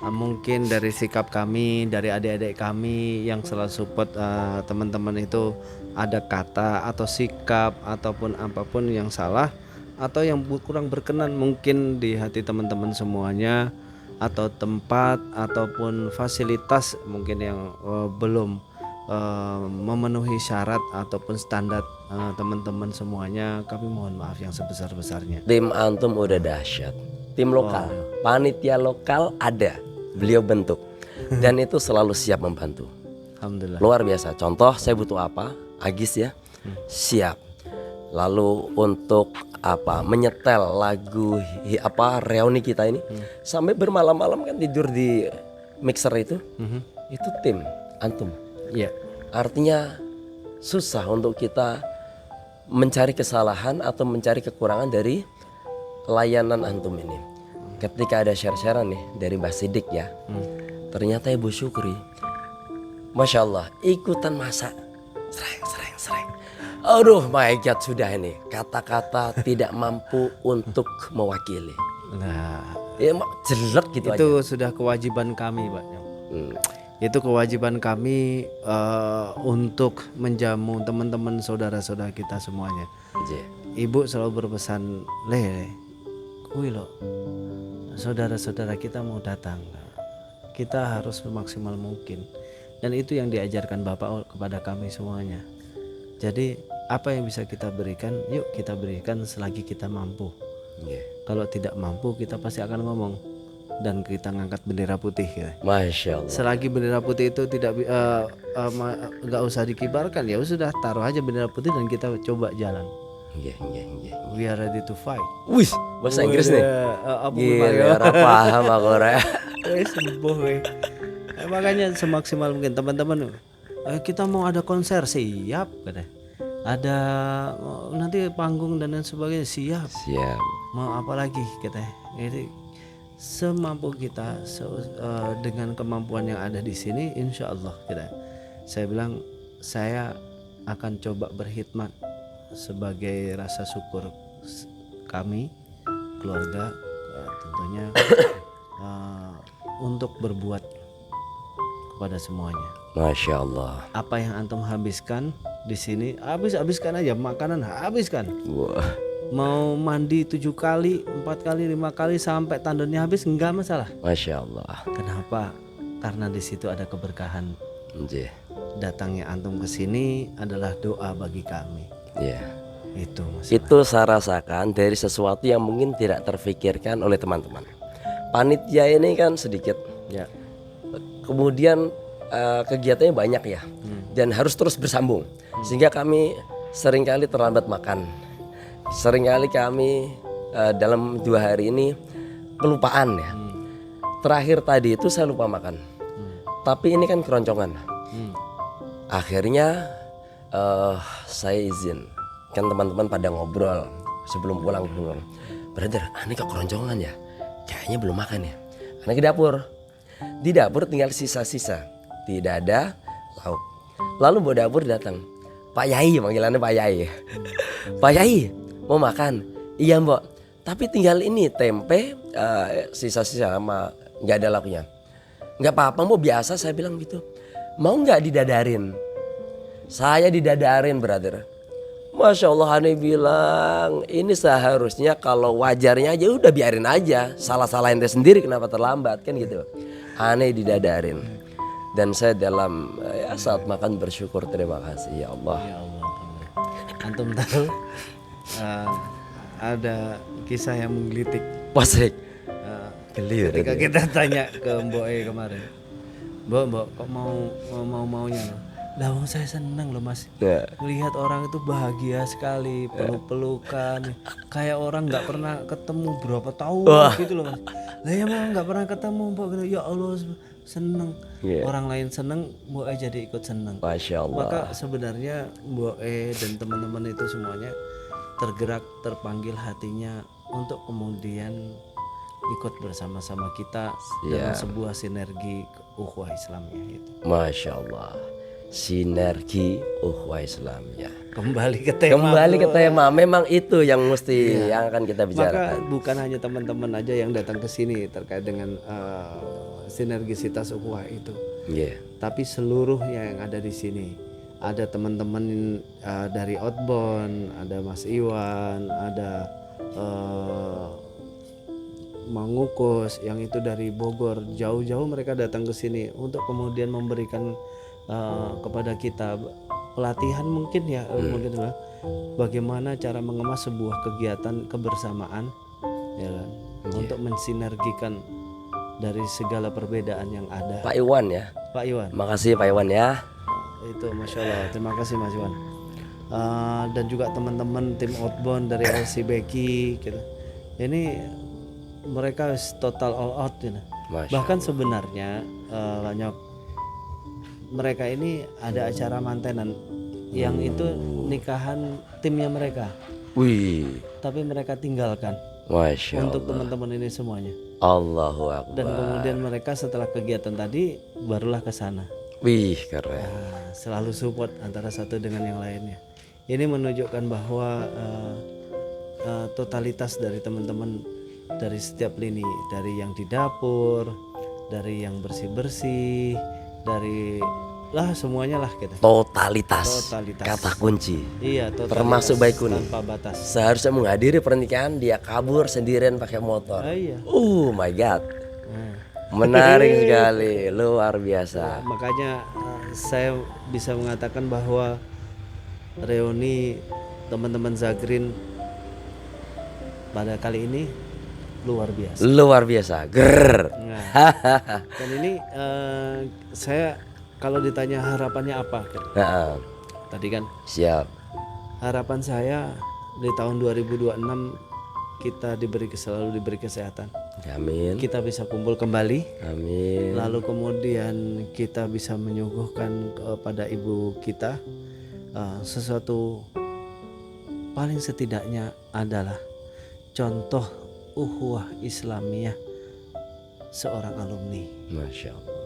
Speaker 2: Mungkin dari sikap kami, dari adik-adik kami yang selalu support teman-teman itu, ada kata atau sikap ataupun apapun yang salah atau yang kurang berkenan mungkin di hati teman-teman semuanya, atau tempat ataupun fasilitas mungkin yang belum memenuhi syarat ataupun standar teman-teman semuanya, kami mohon maaf yang sebesar-besarnya.
Speaker 1: Tim antum udah dahsyat. Tim lokal, panitia lokal ada, beliau bentuk, dan itu selalu siap membantu.
Speaker 2: Alhamdulillah.
Speaker 1: Luar biasa. Contoh saya butuh apa, Agis ya, siap. Lalu untuk menyetel lagu reuni kita ini, sampai bermalam-malam kan tidur di mixer itu tim antum.
Speaker 2: Iya.
Speaker 1: Artinya susah untuk kita mencari kesalahan atau mencari kekurangan dari layanan antum ini. Ketika ada share-sharean nih dari Mbak Sidik ya, ternyata Ibu Syukri, Masya Allah, ikutan masak, sereng. Aduh my God, sudah ini kata-kata tidak mampu untuk mewakili.
Speaker 2: Nah,
Speaker 1: ya jelek gitu
Speaker 2: itu
Speaker 1: aja.
Speaker 2: sudah kewajiban kami, Pak. Itu kewajiban kami untuk menjamu teman-teman saudara-saudara kita semuanya. Ibu selalu berpesan, kui lo, saudara-saudara kita mau datang, kita harus semaksimal mungkin. Dan itu yang diajarkan Bapak kepada kami semuanya. Jadi apa yang bisa kita berikan, yuk kita berikan selagi kita mampu.
Speaker 1: Iya.
Speaker 2: Kalau tidak mampu kita pasti akan ngomong dan kita ngangkat bendera putih gitu.
Speaker 1: Masya Allah.
Speaker 2: Selagi bendera putih itu tidak nggak usah dikibarkan, ya sudah taruh aja bendera putih dan kita coba jalan.
Speaker 1: Iya, iya, iya.
Speaker 2: We are ready to fight.
Speaker 1: Wih, bahasa Inggris nih.
Speaker 2: Apa
Speaker 1: Gila, ora paham aku ora.
Speaker 2: sembuh weh. Makanya semaksimal mungkin teman-teman. Kita mau ada konser siap katanya. Ada nanti panggung dan lain sebagainya siap.
Speaker 1: Siap.
Speaker 2: Mau apa lagi katanya. Jadi semampu kita dengan kemampuan yang ada di sini, insya Allah kita. Saya bilang saya akan coba berkhidmat sebagai rasa syukur kami keluarga tentunya untuk berbuat kepada semuanya.
Speaker 1: Masya Allah.
Speaker 2: Apa yang antum habiskan di sini habiskan aja, makanan habiskan.
Speaker 1: Wah.
Speaker 2: Mau mandi 7 kali, 4 kali, 5 kali sampai tandonnya habis enggak masalah.
Speaker 1: Masya Allah.
Speaker 2: Kenapa? Karena di situ ada keberkahan.
Speaker 1: Iya.
Speaker 2: Datangnya antum ke sini adalah doa bagi kami.
Speaker 1: Iya.
Speaker 2: Itu Mas.
Speaker 1: Itu saya rasakan dari sesuatu yang mungkin tidak terfikirkan oleh teman-teman. Panitia ini kan sedikit.
Speaker 2: Ya.
Speaker 1: Kemudian kegiatannya banyak ya. Dan harus terus bersambung. Sehingga kami seringkali terlambat makan. Seringkali kami dalam 2 hari ini kelupaan ya. Terakhir tadi itu saya lupa makan. Tapi ini kan keroncongan. Akhirnya saya izin. Kan teman-teman pada ngobrol sebelum pulang. Brother, ini keroncongan ya. Kayaknya belum makan ya. Karena ke dapur. Di dapur tinggal sisa-sisa. Tidak ada lauk. Lalu bawa dapur datang. Pak Yai, panggilannya Pak Yai. Pak Yai, mau makan? Iya mbak. Tapi tinggal ini tempe, sisa-sisa sama nggak ada lauknya. Nggak apa-apa mbak, biasa saya bilang gitu. Mau nggak didadarin? Saya didadarin brother. Masya Allah, aneh bilang ini seharusnya kalau wajarnya aja udah biarin aja. Salah-salah ente sendiri kenapa terlambat kan gitu. Aneh didadarin. Dan saya dalam saat makan bersyukur, terima kasih ya Allah.
Speaker 2: Ya Allah. Antum tahu ada kisah yang menggelitik.
Speaker 1: Pasik. Geli
Speaker 2: Ketika kita tanya ke Mbok kemarin, Mbok kok maunya loh? Lah wong saya seneng loh Mas.
Speaker 1: Ya.
Speaker 2: Melihat orang itu bahagia sekali, peluk-pelukan, kayak orang nggak pernah ketemu berapa tahun gitu loh Mas. Lah ya mau nggak pernah ketemu Mbok, ya Allah seneng.
Speaker 1: Yeah.
Speaker 2: Orang lain seneng, Mbok jadi ikut seneng.
Speaker 1: Masya Allah.
Speaker 2: Maka sebenarnya Mbok dan teman-teman itu semuanya tergerak, terpanggil hatinya untuk kemudian ikut bersama-sama kita dalam sebuah sinergi ukhuwah Islamnya itu.
Speaker 1: Masya Allah. Sinergi ukhuwah Islamnya.
Speaker 2: Kembali ke tema.
Speaker 1: Memang itu yang mesti yang akan kita bicarakan.
Speaker 2: Maka bukan hanya teman-teman aja yang datang ke sini terkait dengan sinergisitas ukhuwah itu.
Speaker 1: Yeah.
Speaker 2: Tapi seluruhnya yang ada di sini. Ada teman-teman dari outbound, ada Mas Iwan, ada Mangukus yang itu dari Bogor, jauh-jauh mereka datang ke sini untuk kemudian memberikan kepada kita pelatihan mungkin ya, mungkin bagaimana cara mengemas sebuah kegiatan kebersamaan, ya kan, untuk mensinergikan dari segala perbedaan yang ada.
Speaker 1: Pak Iwan ya.
Speaker 2: Pak Iwan.
Speaker 1: Makasih Pak Iwan ya.
Speaker 2: Itu Masya Allah, terima kasih Mas Iwan. Dan juga teman-teman tim outbound dari LC Becky gitu. Ini mereka total all out gitu. Bahkan sebenarnya Lanyok, mereka ini ada acara mantenan yang itu nikahan timnya mereka.
Speaker 1: Wih.
Speaker 2: Tapi mereka tinggalkan.
Speaker 1: Masya
Speaker 2: untuk
Speaker 1: Allah.
Speaker 2: Teman-teman ini semuanya.
Speaker 1: Allahu Akbar.
Speaker 2: Dan kemudian mereka setelah kegiatan tadi barulah ke sana.
Speaker 1: Wih, keren.
Speaker 2: Selalu support antara satu dengan yang lainnya. Ini menunjukkan bahwa totalitas dari teman-teman dari setiap lini, dari yang di dapur, dari yang bersih-bersih, dari semuanya lah kita.
Speaker 1: Totalitas.
Speaker 2: Totalitas.
Speaker 1: Kata kunci.
Speaker 2: Iya, totalitas.
Speaker 1: Termasuk Baikuni.
Speaker 2: Tanpa batas.
Speaker 1: Seharusnya menghadiri pernikahan dia kabur sendirian pakai motor.
Speaker 2: Iya.
Speaker 1: Oh my god. Menarik sekali, luar biasa.
Speaker 2: Makanya saya bisa mengatakan bahwa reuni teman-teman Zagrin pada kali ini luar biasa.
Speaker 1: Luar biasa. Grrr.
Speaker 2: Nah, dan ini saya kalau ditanya harapannya apa,
Speaker 1: Nah,
Speaker 2: tadi kan
Speaker 1: siap.
Speaker 2: harapan saya di tahun 2026 kita selalu diberi kesehatan.
Speaker 1: Amin.
Speaker 2: Kita bisa kumpul kembali.
Speaker 1: Amin.
Speaker 2: Lalu kemudian kita bisa menyuguhkan kepada ibu kita sesuatu paling setidaknya adalah contoh ukhuwah Islamiyah seorang alumni.
Speaker 1: Masya Allah.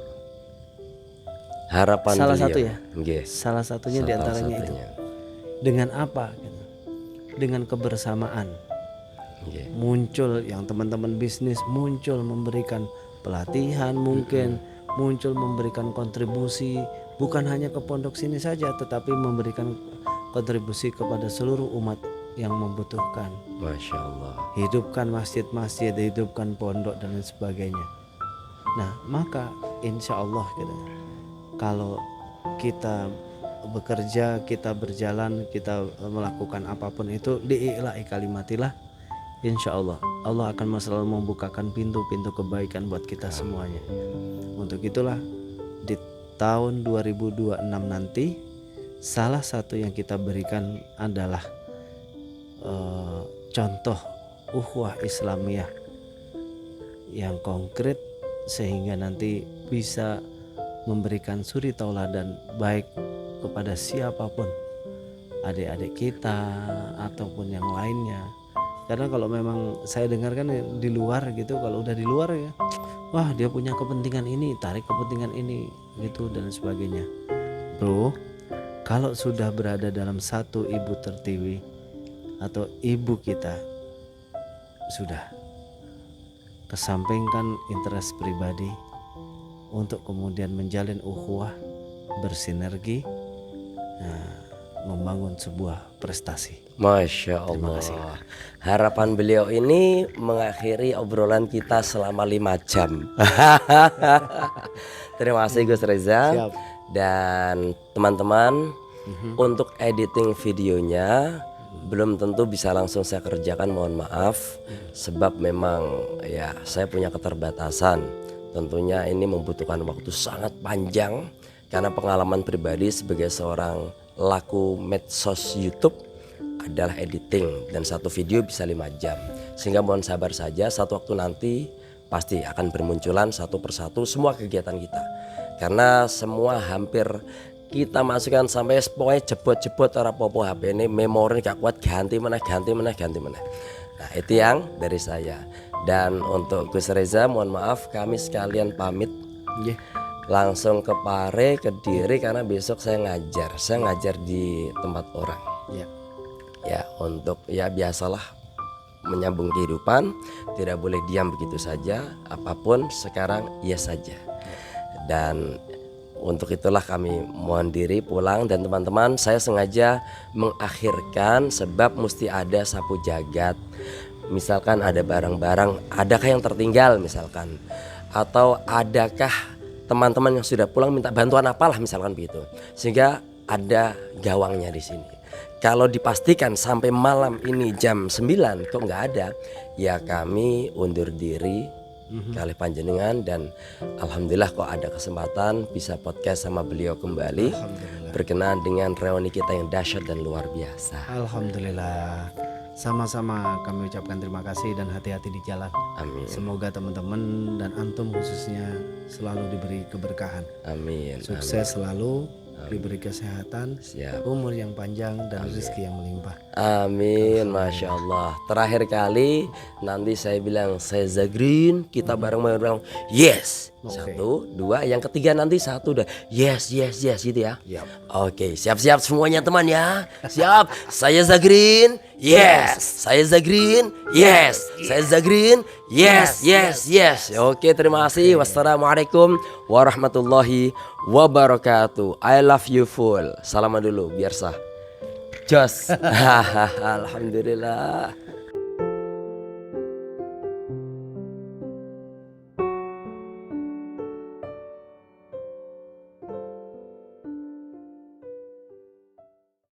Speaker 1: Harapan
Speaker 2: Salah
Speaker 1: beliau.
Speaker 2: satu ya.
Speaker 1: Nggih.
Speaker 2: Salah satunya
Speaker 1: Salah
Speaker 2: diantaranya itu.
Speaker 1: satunya.
Speaker 2: Dengan apa? Gitu. Dengan kebersamaan.
Speaker 1: Nggih.
Speaker 2: Muncul yang teman-teman bisnis muncul memberikan pelatihan, mungkin muncul memberikan kontribusi bukan hanya ke pondok sini saja, tetapi memberikan kontribusi kepada seluruh umat yang membutuhkan.
Speaker 1: Masya Allah.
Speaker 2: Hidupkan masjid-masjid, hidupkan pondok dan lain sebagainya. Nah, maka insya Allah gitu, kalau kita bekerja, kita berjalan, kita melakukan apapun itu diilahi kalimatillah, insya Allah Allah akan selalu membukakan pintu-pintu kebaikan buat kita semuanya. Untuk itulah di tahun 2026 nanti salah satu yang kita berikan adalah contoh ukhuwah Islamiyah yang konkret sehingga nanti bisa memberikan suri tauladan baik kepada siapapun, adik-adik kita ataupun yang lainnya. Karena kalau memang saya dengar kan di luar gitu, kalau udah di luar ya, wah dia punya kepentingan ini, tarik kepentingan ini gitu dan sebagainya. Bro, kalau sudah berada dalam satu ibu tertiwi atau ibu kita, sudah kesampingkan interest pribadi untuk kemudian menjalin ukhuwah, bersinergi, membangun sebuah prestasi.
Speaker 1: Masya Allah. Harapan beliau ini mengakhiri obrolan kita selama 5 jam. Terima kasih Gus Reza.
Speaker 2: Siap.
Speaker 1: Dan teman-teman, untuk editing videonya belum tentu bisa langsung saya kerjakan, mohon maaf. Sebab memang ya saya punya keterbatasan. Tentunya ini membutuhkan waktu sangat panjang karena pengalaman pribadi sebagai seorang laku medsos YouTube adalah editing, dan satu video bisa 5 jam. Sehingga mohon sabar saja, satu waktu nanti pasti akan bermunculan satu persatu semua kegiatan kita. Karena semua hampir kita masukkan sampai pokoknya jebot-jebot ora popo HP ini, memori gak kuat, ganti mana. Nah itu yang dari saya. Dan untuk Gus Reza mohon maaf, kami sekalian pamit langsung ke Pare, Kediri, karena besok saya ngajar di tempat orang. Ya untuk ya biasalah menyambung kehidupan, tidak boleh diam begitu saja, apapun sekarang ya saja. Dan untuk itulah kami mohon diri pulang, dan teman-teman saya sengaja mengakhirkan sebab mesti ada sapu jagat. Misalkan ada barang-barang, adakah yang tertinggal misalkan, atau adakah teman-teman yang sudah pulang minta bantuan apalah misalkan begitu, sehingga ada gawangnya di sini. Kalau dipastikan sampai malam ini jam 9 kok nggak ada, ya kami undur diri kali panjenengan. Dan alhamdulillah kok ada kesempatan bisa podcast sama beliau kembali berkenaan dengan reuni kita yang dahsyat dan luar biasa.
Speaker 2: Alhamdulillah. Sama-sama kami ucapkan terima kasih dan hati-hati di jalan.
Speaker 1: Amin.
Speaker 2: Semoga teman-teman dan antum khususnya selalu diberi keberkahan.
Speaker 1: Amin.
Speaker 2: Sukses selalu, diberi kesehatan,
Speaker 1: Siap.
Speaker 2: umur yang panjang dan rezeki yang melimpah.
Speaker 1: Amin, Masya Allah. Terakhir kali nanti saya bilang saya Zagrin, kita bareng bilang yes. Satu, dua, yang ketiga nanti satu udah yes gitu ya. Oke, siap-siap semuanya teman ya. Siap, saya Zagrin, yes. Saya Zagrin, yes. Saya Zagrin, yes. Oke, terima kasih. Wassalamualaikum warahmatullahi wabarakatuh. I love you full. Salaman dulu biar sah. Jos. Alhamdulillah.